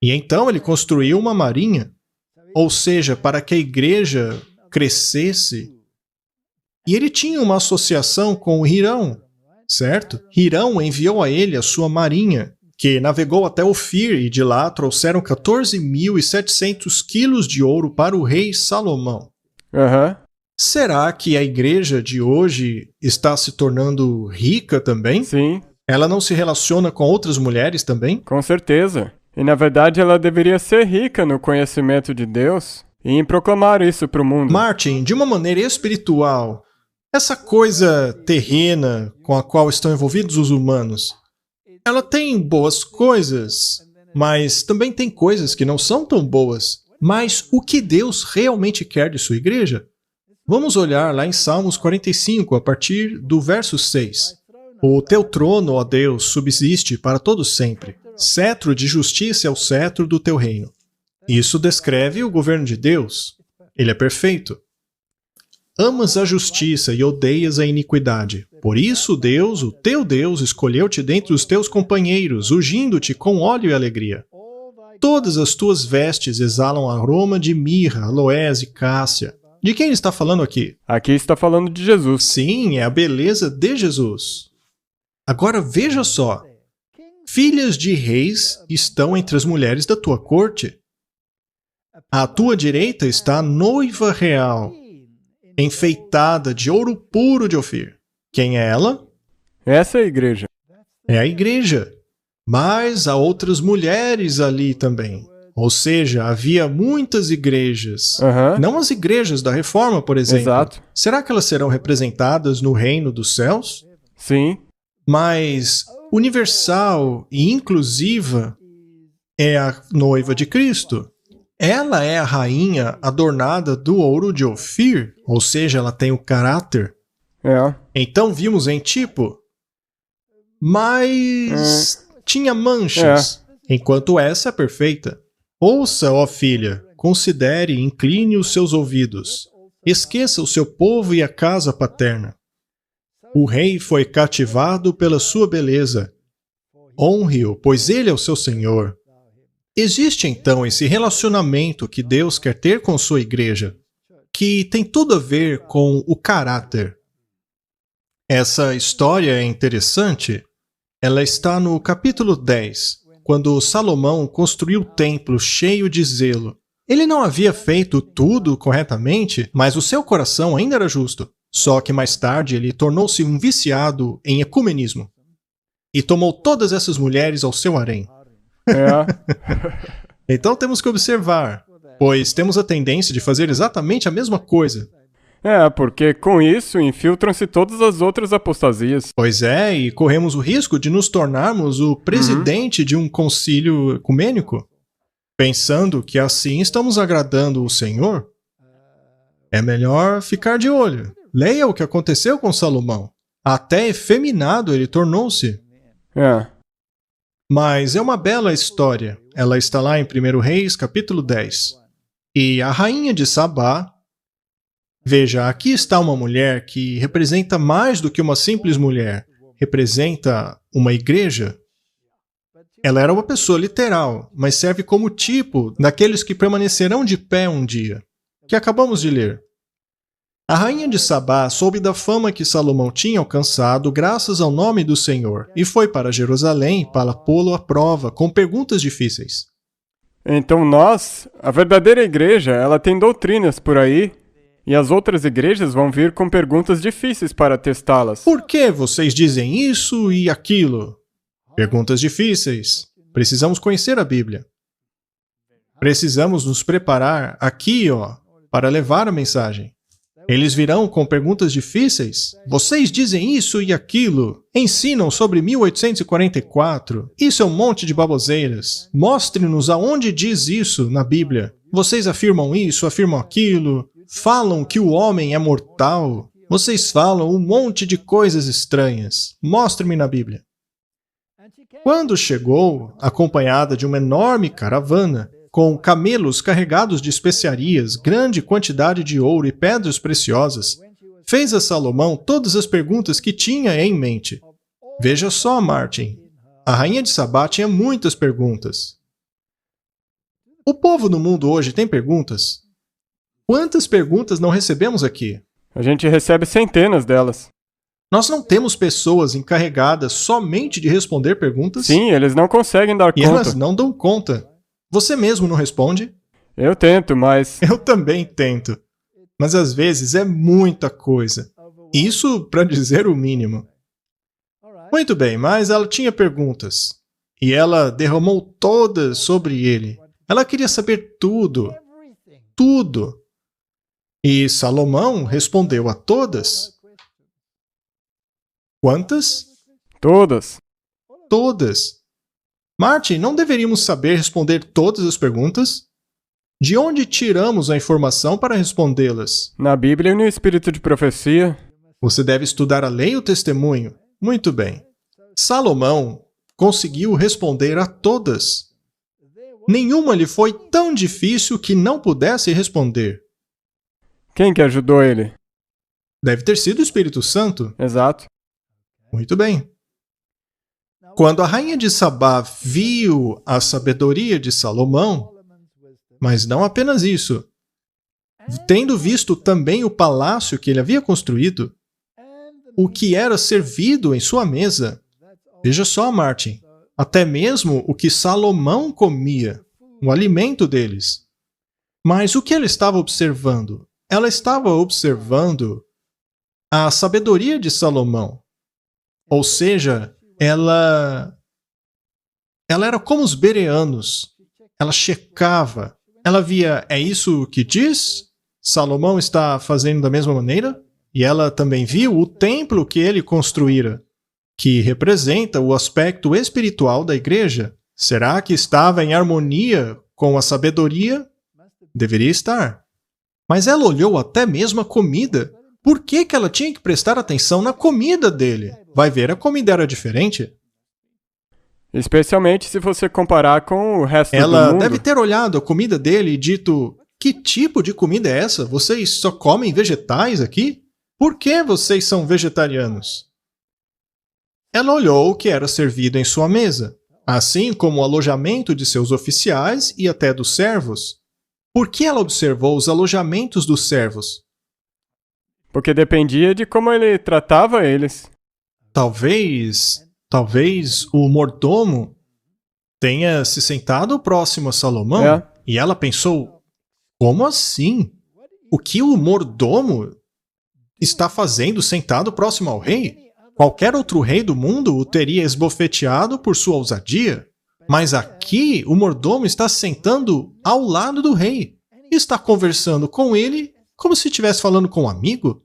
E então ele construiu uma marinha, ou seja, para que a igreja crescesse. E ele tinha uma associação com Hirão, certo? Hirão enviou a ele a sua marinha, que navegou até Ofir e de lá trouxeram 14.700 quilos de ouro para o rei Salomão. Será que a igreja de hoje está se tornando rica também? Sim. Ela não se relaciona com outras mulheres também? Com certeza. E na verdade ela deveria ser rica no conhecimento de Deus e em proclamar isso para o mundo. Martin, de uma maneira espiritual, essa coisa terrena com a qual estão envolvidos os humanos, ela tem boas coisas, mas também tem coisas que não são tão boas. Mas o que Deus realmente quer de sua igreja? Vamos olhar lá em Salmos 45, a partir do verso 6. O teu trono, ó Deus, subsiste para todo sempre. Cetro de justiça é o cetro do teu reino. Isso descreve o governo de Deus. Ele é perfeito. Amas a justiça e odeias a iniquidade. Por isso Deus, o teu Deus, escolheu-te dentre os teus companheiros, ungindo-te com óleo e alegria. Todas as tuas vestes exalam aroma de mirra, aloés e cássia. De quem ele está falando aqui? Aqui está falando de Jesus. Sim, é a beleza de Jesus. Agora veja só. Filhas de reis estão entre as mulheres da tua corte. À tua direita está a noiva real, enfeitada de ouro puro de Ofir. Quem é ela? Essa é a igreja. É a igreja. Mas há outras mulheres ali também. Ou seja, havia muitas igrejas. Não as igrejas da Reforma, por exemplo. Exato. Será que elas serão representadas no reino dos céus? Sim. Mas universal e inclusiva é a noiva de Cristo. Ela é a rainha adornada do ouro de Ofir, ou seja, ela tem o caráter. Então vimos em tipo, mas tinha manchas, enquanto essa é perfeita. Ouça, ó filha, considere e incline os seus ouvidos. Esqueça o seu povo e a casa paterna. O rei foi cativado pela sua beleza. Honre-o, pois ele é o seu senhor. Existe então esse relacionamento que Deus quer ter com sua igreja, que tem tudo a ver com o caráter. Essa história é interessante. Ela está no capítulo 10, quando Salomão construiu o templo cheio de zelo. Ele não havia feito tudo corretamente, mas o seu coração ainda era justo. Só que mais tarde ele tornou-se um viciado em ecumenismo. E tomou todas essas mulheres ao seu harém. Então temos que observar, pois temos a tendência de fazer exatamente a mesma coisa. Porque com isso infiltram-se todas as outras apostasias. Pois é, e corremos o risco de nos tornarmos o presidente de um concílio ecumênico, pensando que assim estamos agradando o Senhor. É melhor ficar de olho. Leia o que aconteceu com Salomão. Até efeminado ele tornou-se. Mas é uma bela história. Ela está lá em 1 Reis, capítulo 10. E a rainha de Sabá... Veja, aqui está uma mulher que representa mais do que uma simples mulher. Representa uma igreja. Ela era uma pessoa literal, mas serve como tipo daqueles que permanecerão de pé um dia, que acabamos de ler. A rainha de Sabá soube da fama que Salomão tinha alcançado graças ao nome do Senhor e foi para Jerusalém para pô-lo à prova com perguntas difíceis. Então nós, a verdadeira igreja, ela tem doutrinas por aí e as outras igrejas vão vir com perguntas difíceis para testá-las. Por que vocês dizem isso e aquilo? Perguntas difíceis. Precisamos conhecer a Bíblia. Precisamos nos preparar aqui, para levar a mensagem. Eles virão com perguntas difíceis. Vocês dizem isso e aquilo. Ensinam sobre 1844. Isso é um monte de baboseiras. Mostre-nos aonde diz isso na Bíblia. Vocês afirmam isso, afirmam aquilo. Falam que o homem é mortal. Vocês falam um monte de coisas estranhas. Mostre-me na Bíblia. Quando chegou, acompanhada de uma enorme caravana, com camelos carregados de especiarias, grande quantidade de ouro e pedras preciosas, fez a Salomão todas as perguntas que tinha em mente. Veja só, Martin, a rainha de Sabá tinha muitas perguntas. O povo no mundo hoje tem perguntas? Quantas perguntas não recebemos aqui? A gente recebe centenas delas. Nós não temos pessoas encarregadas somente de responder perguntas? Sim, eles não conseguem dar E conta. elas não dão conta. Você mesmo não responde? Eu tento, mas... Eu também tento. Mas às vezes é muita coisa. Isso para dizer o mínimo. Muito bem, mas ela tinha perguntas. E ela derramou todas sobre ele. Ela queria saber tudo. Tudo. E Salomão respondeu a todas. Quantas? Todas. Todas. Martin, não deveríamos saber responder todas as perguntas? De onde tiramos a informação para respondê-las? Na Bíblia e no Espírito de Profecia. Você deve estudar a lei e o testemunho. Muito bem. Salomão conseguiu responder a todas. Nenhuma lhe foi tão difícil que não pudesse responder. Quem que ajudou ele? Deve ter sido o Espírito Santo. Exato. Muito bem. Quando a rainha de Sabá viu a sabedoria de Salomão, mas não apenas isso, tendo visto também o palácio que ele havia construído, o que era servido em sua mesa, veja só, Martin, até mesmo o que Salomão comia, o alimento deles. Mas o que ela estava observando? Ela estava observando a sabedoria de Salomão. Ou seja, ela era como os bereanos. Ela checava. Ela via, é isso que diz? Salomão está fazendo da mesma maneira? E ela também viu o templo que ele construíra, que representa o aspecto espiritual da igreja. Será que estava em harmonia com a sabedoria? Deveria estar. Mas ela olhou até mesmo a comida. Por que ela tinha que prestar atenção na comida dele? Vai ver, a comida era diferente. Especialmente se você comparar com o resto do Ela mundo. deve ter olhado a comida dele e dito, que tipo de comida é essa? Vocês só comem vegetais aqui? Por que vocês são vegetarianos? Ela olhou o que era servido em sua mesa, assim como o alojamento de seus oficiais e até dos servos. Por que ela observou os alojamentos dos servos? Porque dependia de como ele tratava eles. Talvez o mordomo tenha se sentado próximo a Salomão. É. E ela pensou, como assim? O que o mordomo está fazendo sentado próximo ao rei? Qualquer outro rei do mundo o teria esbofeteado por sua ousadia. Mas aqui o mordomo está sentando ao lado do rei e está conversando com ele como se estivesse falando com um amigo.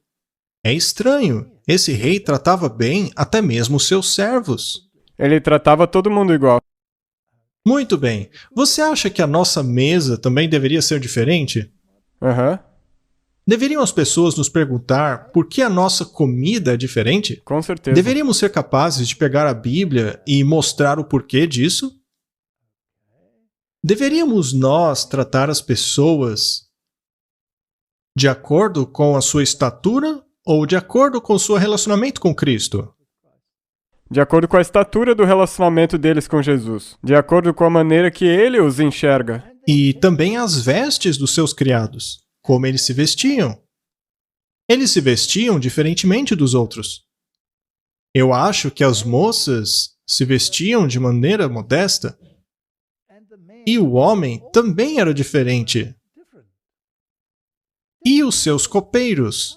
É estranho. Esse rei tratava bem até mesmo os seus servos. Ele tratava todo mundo igual. Muito bem. Você acha que a nossa mesa também deveria ser diferente? Aham. Deveriam as pessoas nos perguntar por que a nossa comida é diferente? Com certeza. Deveríamos ser capazes de pegar a Bíblia e mostrar o porquê disso? Deveríamos nós tratar as pessoas de acordo com a sua estatura ou de acordo com o seu relacionamento com Cristo? De acordo com a estatura do relacionamento deles com Jesus. De acordo com a maneira que ele os enxerga. E também as vestes dos seus criados. Como eles se vestiam. Eles se vestiam diferentemente dos outros. Eu acho que as moças se vestiam de maneira modesta. E o homem também era diferente. E os seus copeiros?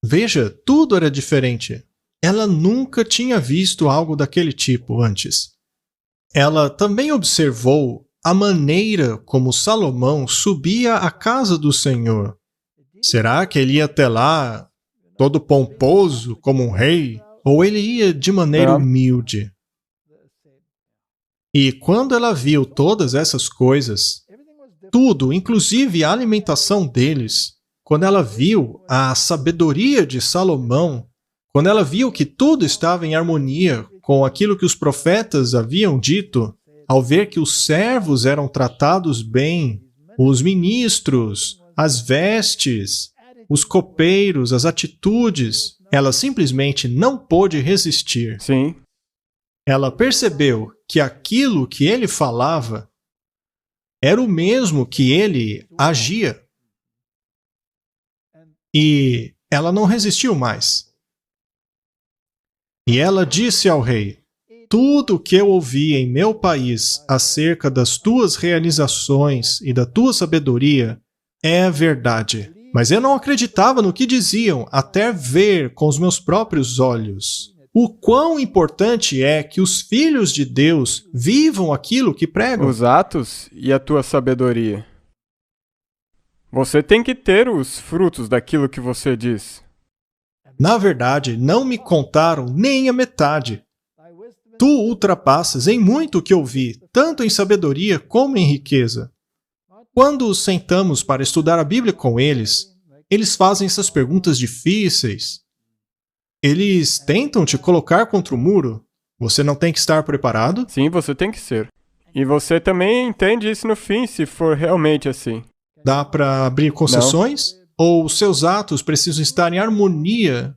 Veja, tudo era diferente. Ela nunca tinha visto algo daquele tipo antes. Ela também observou a maneira como Salomão subia à casa do Senhor. Será que ele ia até lá, todo pomposo, como um rei? Ou ele ia de maneira humilde? E quando ela viu todas essas coisas, tudo, inclusive a alimentação deles, quando ela viu a sabedoria de Salomão, quando ela viu que tudo estava em harmonia com aquilo que os profetas haviam dito, ao ver que os servos eram tratados bem, os ministros, as vestes, os copeiros, as atitudes, ela simplesmente não pôde resistir. Sim. Ela percebeu que aquilo que ele falava era o mesmo que ele agia. E ela não resistiu mais. E ela disse ao rei: tudo o que eu ouvi em meu país acerca das tuas realizações e da tua sabedoria é verdade. Mas eu não acreditava no que diziam até ver com os meus próprios olhos o quão importante é que os filhos de Deus vivam aquilo que pregam. Os atos e a tua sabedoria. Você tem que ter os frutos daquilo que você diz. Na verdade, não me contaram nem a metade. Tu ultrapassas em muito o que eu vi, tanto em sabedoria como em riqueza. Quando sentamos para estudar a Bíblia com eles, eles fazem essas perguntas difíceis. Eles tentam te colocar contra o muro. Você não tem que estar preparado? Sim, você tem que ser. E você também entende isso no fim, se for realmente assim. Dá para abrir concessões? Ou seus atos precisam estar em harmonia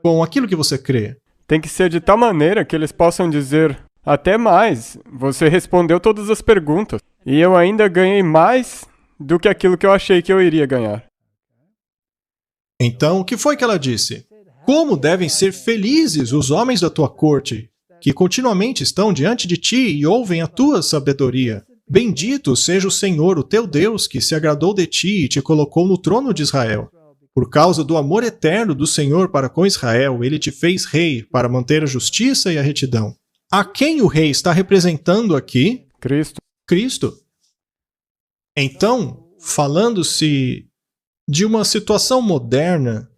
com aquilo que você crê? Tem que ser de tal maneira que eles possam dizer, até mais, você respondeu todas as perguntas. E eu ainda ganhei mais do que aquilo que eu achei que eu iria ganhar. Então, o que foi que ela disse? Como devem ser felizes os homens da tua corte, que continuamente estão diante de ti e ouvem a tua sabedoria. Bendito seja o Senhor, o teu Deus, que se agradou de ti e te colocou no trono de Israel. Por causa do amor eterno do Senhor para com Israel, ele te fez rei para manter a justiça e a retidão. A quem o rei está representando aqui? Cristo. Cristo. Então, falando-se de uma situação moderna,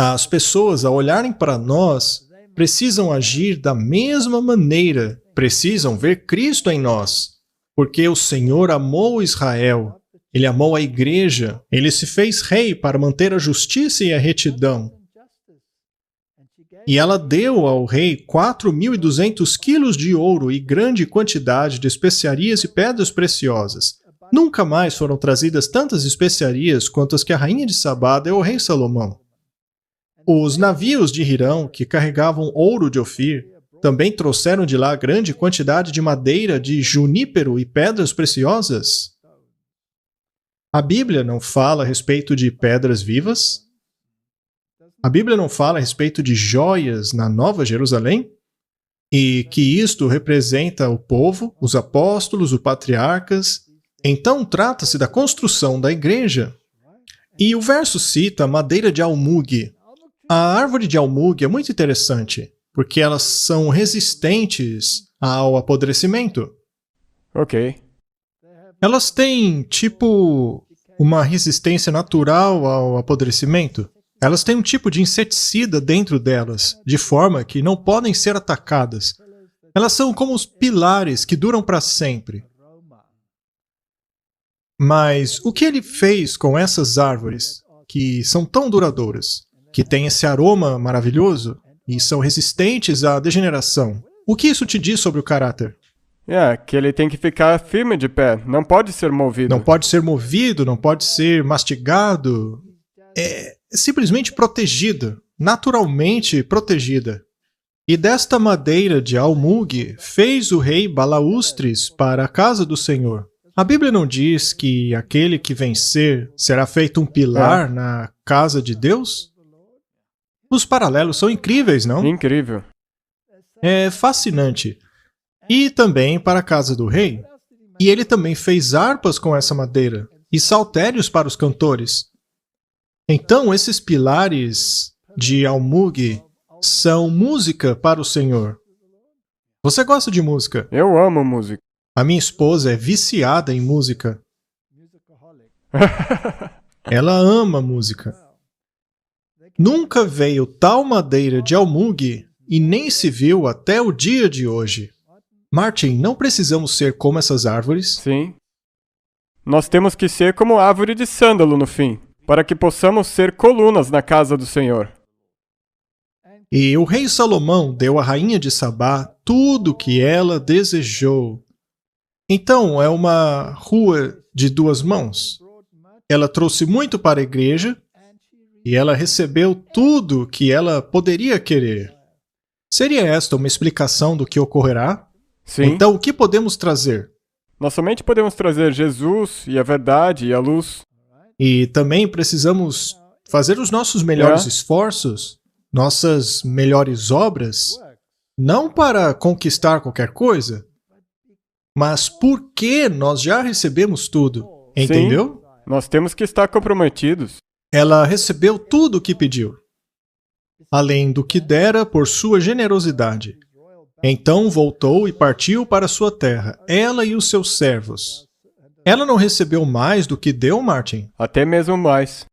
as pessoas, ao olharem para nós, precisam agir da mesma maneira, precisam ver Cristo em nós, porque o Senhor amou Israel, Ele amou a igreja, Ele se fez rei para manter a justiça e a retidão. E ela deu ao rei 4.200 quilos de ouro e grande quantidade de especiarias e pedras preciosas. Nunca mais foram trazidas tantas especiarias quanto as que a rainha de Sabá deu ao rei Salomão. Os navios de Hirão, que carregavam ouro de Ofir, também trouxeram de lá grande quantidade de madeira de junípero e pedras preciosas. A Bíblia não fala a respeito de pedras vivas? A Bíblia não fala a respeito de joias na Nova Jerusalém? E que isto representa o povo, os apóstolos, os patriarcas. Então trata-se da construção da igreja. E o verso cita a madeira de almugue. A árvore de almugue é muito interessante, porque elas são resistentes ao apodrecimento. Ok. Elas têm, tipo, uma resistência natural ao apodrecimento. Elas têm um tipo de inseticida dentro delas, de forma que não podem ser atacadas. Elas são como os pilares que duram para sempre. Mas o que ele fez com essas árvores, que são tão duradouras, que têm esse aroma maravilhoso e são resistentes à degeneração? O que isso te diz sobre o caráter? Que ele tem que ficar firme de pé, não pode ser movido. Não pode ser movido, não pode ser mastigado. É simplesmente protegida, naturalmente protegida. E desta madeira de almugue fez o rei balaústres para a casa do Senhor. A Bíblia não diz que aquele que vencer será feito um pilar na casa de Deus? Os paralelos são incríveis, não? Incrível. É fascinante. E também para a casa do rei. E ele também fez harpas com essa madeira e saltérios para os cantores. Então, esses pilares de almugue são música para o Senhor. Você gosta de música? Eu amo música. A minha esposa é viciada em música. Ela ama música. Nunca veio tal madeira de almugue e nem se viu até o dia de hoje. Martin, não precisamos ser como essas árvores? Sim. Nós temos que ser como árvore de sândalo no fim, para que possamos ser colunas na casa do Senhor. E o rei Salomão deu à rainha de Sabá tudo o que ela desejou. Então, é uma rua de duas mãos. Ela trouxe muito para a igreja e ela recebeu tudo que ela poderia querer. Seria esta uma explicação do que ocorrerá? Sim. Então, o que podemos trazer? Nós somente podemos trazer Jesus e a verdade e a luz. E também precisamos fazer os nossos melhores esforços, nossas melhores obras, não para conquistar qualquer coisa, mas porque nós já recebemos tudo. Entendeu? Sim, nós temos que estar comprometidos. Ela recebeu tudo o que pediu, além do que dera por sua generosidade. Então voltou e partiu para sua terra, ela e os seus servos. Ela não recebeu mais do que deu, Martin? Até mesmo mais.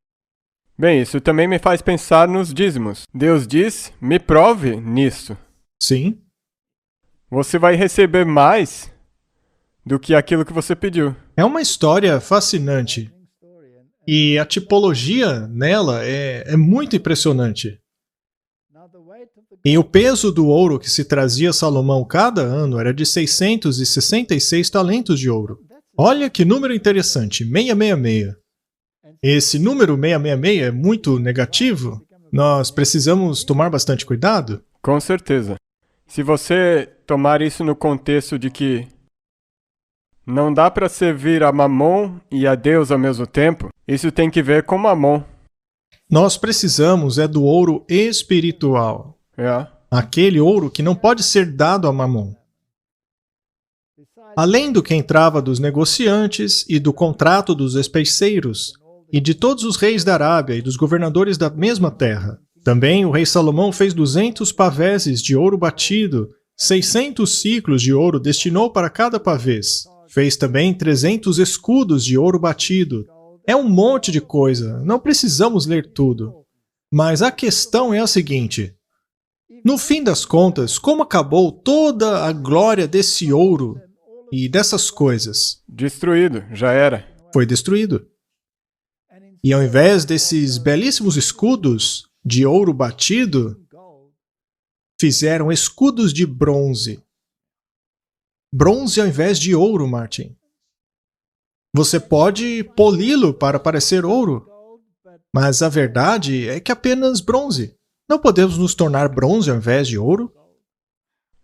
Bem, isso também me faz pensar nos dízimos. Deus diz, me prove nisso. Sim. Você vai receber mais do que aquilo que você pediu. É uma história fascinante. E a tipologia nela é muito impressionante. E o peso do ouro que se trazia a Salomão cada ano era de 666 talentos de ouro. Olha que número interessante, 666. Esse número 666 é muito negativo. Nós precisamos tomar bastante cuidado. Com certeza. Se você tomar isso no contexto de que não dá para servir a Mamon e a Deus ao mesmo tempo, isso tem que ver com Mamon. Nós precisamos do ouro espiritual. Aquele ouro que não pode ser dado a Mamon. Além do que entrava dos negociantes e do contrato dos especeiros, e de todos os reis da Arábia e dos governadores da mesma terra. Também o rei Salomão fez 200 paveses de ouro batido, 600 ciclos de ouro destinou para cada pavês. Fez também 300 escudos de ouro batido. É um monte de coisa, não precisamos ler tudo. Mas a questão é a seguinte: no fim das contas, como acabou toda a glória desse ouro e dessas coisas? Destruído, já era. Foi destruído. E ao invés desses belíssimos escudos de ouro batido, fizeram escudos de bronze. Bronze ao invés de ouro, Martin. Você pode poli-lo para parecer ouro, mas a verdade é que apenas bronze. Não podemos nos tornar bronze ao invés de ouro?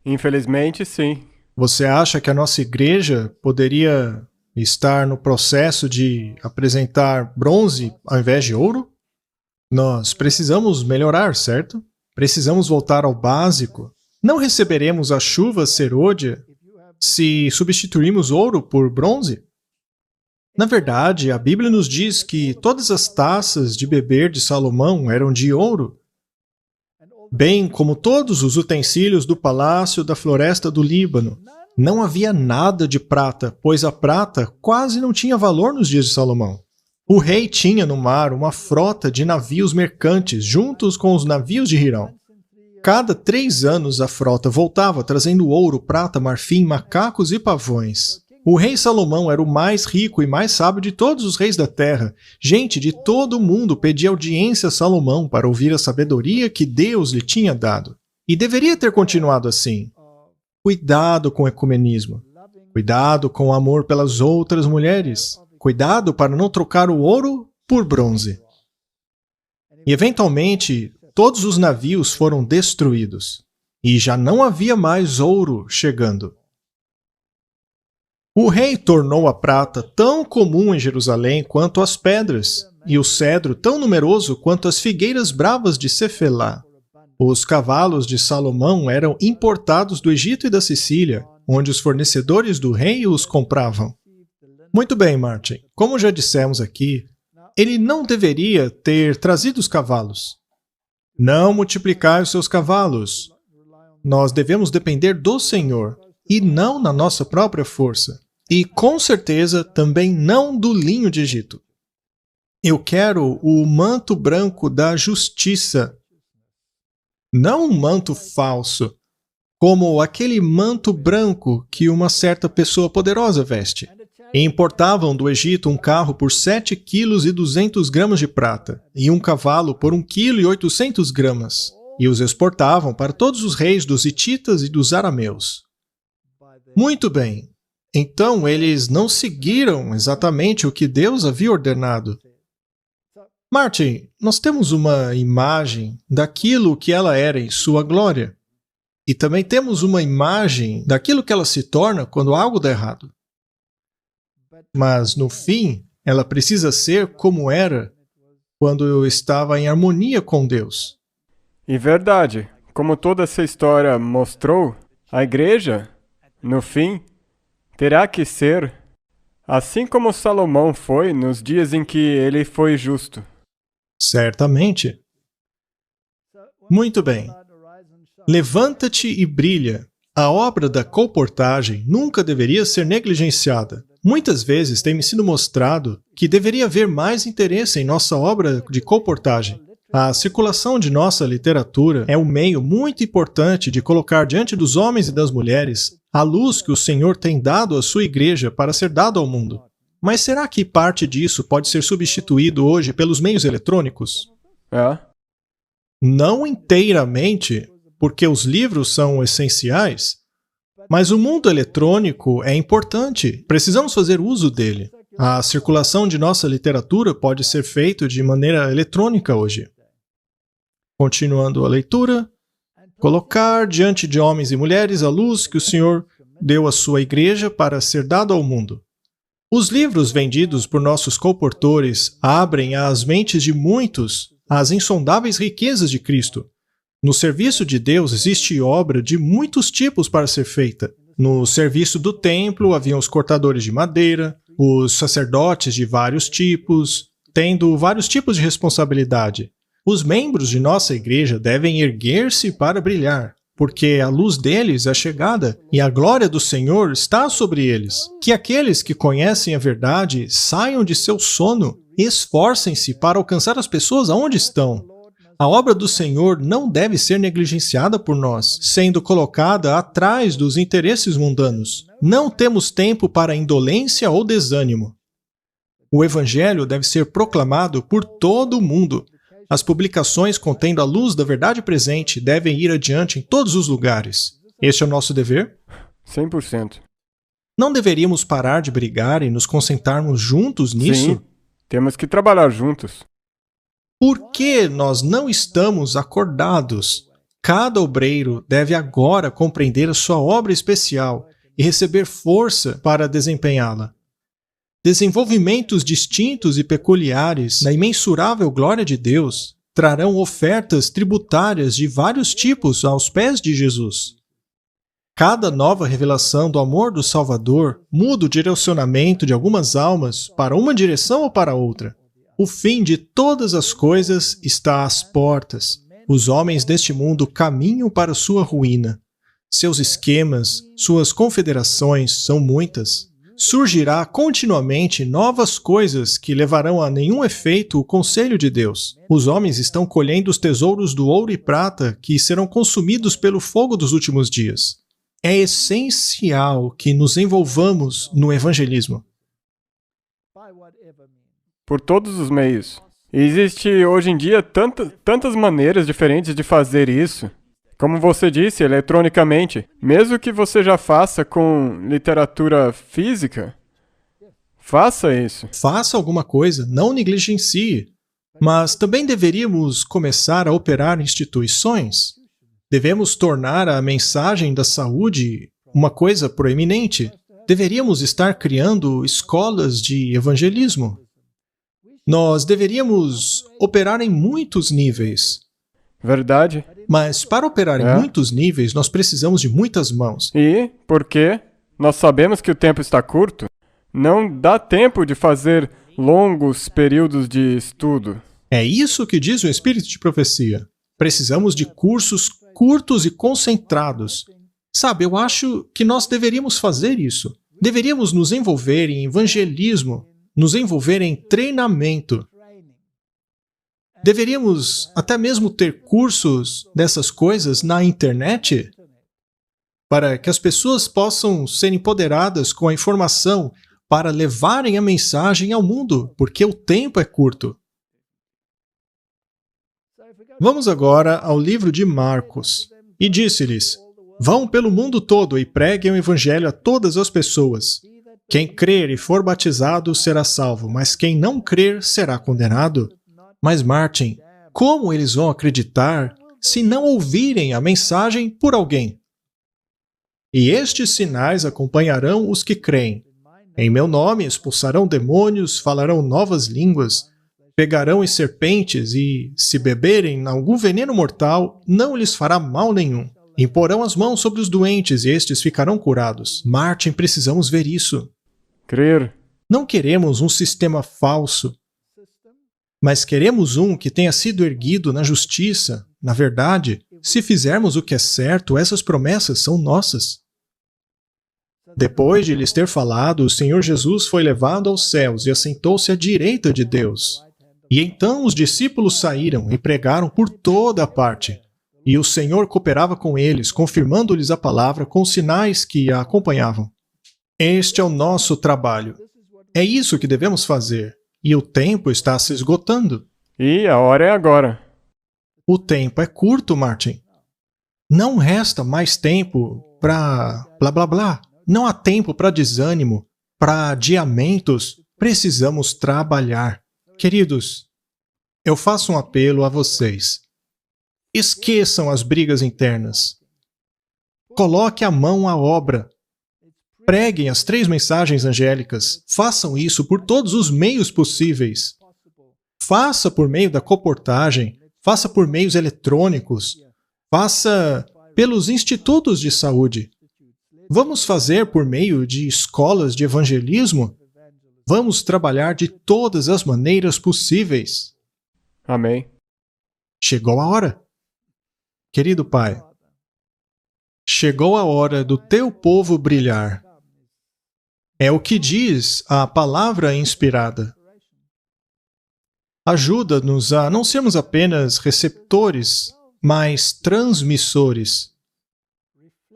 Infelizmente, sim. Você acha que a nossa igreja poderia estar no processo de apresentar bronze ao invés de ouro? Nós precisamos melhorar, certo? Precisamos voltar ao básico. Não receberemos a chuva serôdia se substituirmos ouro por bronze? Na verdade, a Bíblia nos diz que todas as taças de beber de Salomão eram de ouro, bem como todos os utensílios do palácio da floresta do Líbano. Não havia nada de prata, pois a prata quase não tinha valor nos dias de Salomão. O rei tinha no mar uma frota de navios mercantes, juntos com os navios de Hirão. Cada 3 anos a frota voltava, trazendo ouro, prata, marfim, macacos e pavões. O rei Salomão era o mais rico e mais sábio de todos os reis da terra. Gente de todo o mundo pedia audiência a Salomão para ouvir a sabedoria que Deus lhe tinha dado. E deveria ter continuado assim. Cuidado com o ecumenismo. Cuidado com o amor pelas outras mulheres. Cuidado para não trocar o ouro por bronze. E, eventualmente, todos os navios foram destruídos. E já não havia mais ouro chegando. O rei tornou a prata tão comum em Jerusalém quanto as pedras, e o cedro tão numeroso quanto as figueiras bravas de Cefelá. Os cavalos de Salomão eram importados do Egito e da Sicília, onde os fornecedores do rei os compravam. Muito bem, Martin. Como já dissemos aqui, ele não deveria ter trazido os cavalos. Não multiplicai os seus cavalos. Nós devemos depender do Senhor, e não na nossa própria força. E, com certeza, também não do linho de Egito. Eu quero o manto branco da justiça. Não um manto falso, como aquele manto branco que uma certa pessoa poderosa veste. E importavam do Egito um carro por 7,2 kg de prata, e um cavalo por 1,8 kg, e os exportavam para todos os reis dos hititas e dos arameus. Muito bem. Então, eles não seguiram exatamente o que Deus havia ordenado. Martin, nós temos uma imagem daquilo que ela era em sua glória. E também temos uma imagem daquilo que ela se torna quando algo dá errado. Mas, no fim, ela precisa ser como era quando eu estava em harmonia com Deus. E verdade, como toda essa história mostrou, a igreja, no fim, terá que ser assim como Salomão foi nos dias em que ele foi justo. Certamente. Muito bem. Levanta-te e brilha. A obra da colportagem nunca deveria ser negligenciada. Muitas vezes tem-me sido mostrado que deveria haver mais interesse em nossa obra de colportagem. A circulação de nossa literatura é um meio muito importante de colocar diante dos homens e das mulheres a luz que o Senhor tem dado à sua igreja para ser dado ao mundo. Mas será que parte disso pode ser substituído hoje pelos meios eletrônicos? Não inteiramente, porque os livros são essenciais, mas o mundo eletrônico é importante. Precisamos fazer uso dele. A circulação de nossa literatura pode ser feita de maneira eletrônica hoje. Continuando a leitura. Colocar diante de homens e mulheres a luz que o Senhor deu à sua igreja para ser dada ao mundo. Os livros vendidos por nossos colportores abrem às mentes de muitos as insondáveis riquezas de Cristo. No serviço de Deus existe obra de muitos tipos para ser feita. No serviço do templo haviam os cortadores de madeira, os sacerdotes de vários tipos, tendo vários tipos de responsabilidade. Os membros de nossa igreja devem erguer-se para brilhar, porque a luz deles é chegada e a glória do Senhor está sobre eles. Que aqueles que conhecem a verdade saiam de seu sono e esforcem-se para alcançar as pessoas aonde estão. A obra do Senhor não deve ser negligenciada por nós, sendo colocada atrás dos interesses mundanos. Não temos tempo para indolência ou desânimo. O Evangelho deve ser proclamado por todo o mundo. As publicações contendo a luz da verdade presente devem ir adiante em todos os lugares. Este é o nosso dever? 100%. Não deveríamos parar de brigar e nos concentrarmos juntos nisso? Sim, temos que trabalhar juntos. Por que nós não estamos acordados? Cada obreiro deve agora compreender a sua obra especial e receber força para desempenhá-la. Desenvolvimentos distintos e peculiares na imensurável glória de Deus trarão ofertas tributárias de vários tipos aos pés de Jesus. Cada nova revelação do amor do Salvador muda o direcionamento de algumas almas para uma direção ou para outra. O fim de todas as coisas está às portas. Os homens deste mundo caminham para sua ruína. Seus esquemas, suas confederações são muitas. Surgirá continuamente novas coisas que levarão a nenhum efeito o conselho de Deus. Os homens estão colhendo os tesouros do ouro e prata que serão consumidos pelo fogo dos últimos dias. É essencial que nos envolvamos no evangelismo. Por todos os meios. Existe hoje em dia tantas maneiras diferentes de fazer isso. Como você disse, eletronicamente, mesmo que você já faça com literatura física, faça isso. Faça alguma coisa, não negligencie. Mas também deveríamos começar a operar instituições. Devemos tornar a mensagem da saúde uma coisa proeminente. Deveríamos estar criando escolas de evangelismo. Nós deveríamos operar em muitos níveis. Verdade. Mas para operar em muitos níveis, nós precisamos de muitas mãos. E, porque nós sabemos que o tempo está curto, não dá tempo de fazer longos períodos de estudo. É isso que diz o Espírito de Profecia. Precisamos de cursos curtos e concentrados. Sabe, eu acho que nós deveríamos fazer isso. Deveríamos nos envolver em evangelismo, nos envolver em treinamento. Deveríamos até mesmo ter cursos dessas coisas na internet para que as pessoas possam ser empoderadas com a informação para levarem a mensagem ao mundo, porque o tempo é curto. Vamos agora ao livro de Marcos. E disse-lhes: Vão pelo mundo todo e preguem o evangelho a todas as pessoas. Quem crer e for batizado será salvo, mas quem não crer será condenado. Mas Martin, como eles vão acreditar se não ouvirem a mensagem por alguém? E estes sinais acompanharão os que creem. Em meu nome expulsarão demônios, falarão novas línguas, pegarão em serpentes e, se beberem algum veneno mortal, não lhes fará mal nenhum. Imporão as mãos sobre os doentes e estes ficarão curados. Martin, precisamos ver isso. Crer. Não queremos um sistema falso, mas queremos um que tenha sido erguido na justiça. Na verdade, se fizermos o que é certo, essas promessas são nossas. Depois de lhes ter falado, o Senhor Jesus foi levado aos céus e assentou-se à direita de Deus. E então os discípulos saíram e pregaram por toda a parte. E o Senhor cooperava com eles, confirmando-lhes a palavra com os sinais que a acompanhavam. Este é o nosso trabalho. É isso que devemos fazer. E o tempo está se esgotando. E a hora é agora. O tempo é curto, Martin. Não resta mais tempo para blá blá blá. Não há tempo para desânimo, para adiamentos. Precisamos trabalhar. Queridos, eu faço um apelo a vocês. Esqueçam as brigas internas. Coloque a mão à obra. Preguem as 3 mensagens angélicas. Façam isso por todos os meios possíveis. Faça por meio da colportagem. Faça por meios eletrônicos. Faça pelos institutos de saúde. Vamos fazer por meio de escolas de evangelismo? Vamos trabalhar de todas as maneiras possíveis. Amém. Chegou a hora. Querido Pai, chegou a hora do teu povo brilhar. É o que diz a palavra inspirada. Ajuda-nos a não sermos apenas receptores, mas transmissores,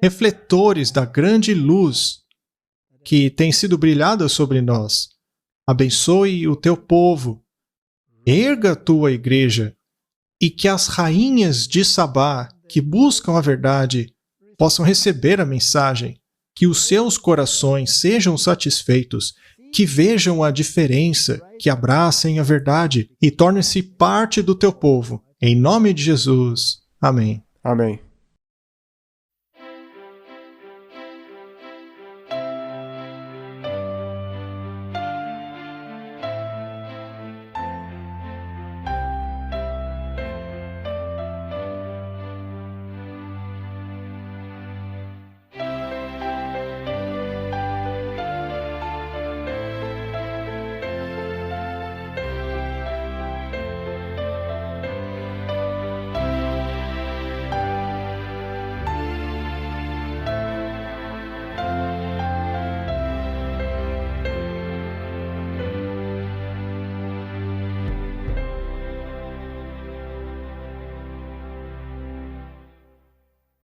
refletores da grande luz que tem sido brilhada sobre nós. Abençoe o teu povo, erga a tua igreja, e que as rainhas de Sabá, que buscam a verdade, possam receber a mensagem, que os seus corações sejam satisfeitos, que vejam a diferença, que abracem a verdade e tornem-se parte do teu povo. Em nome de Jesus. Amém. Amém.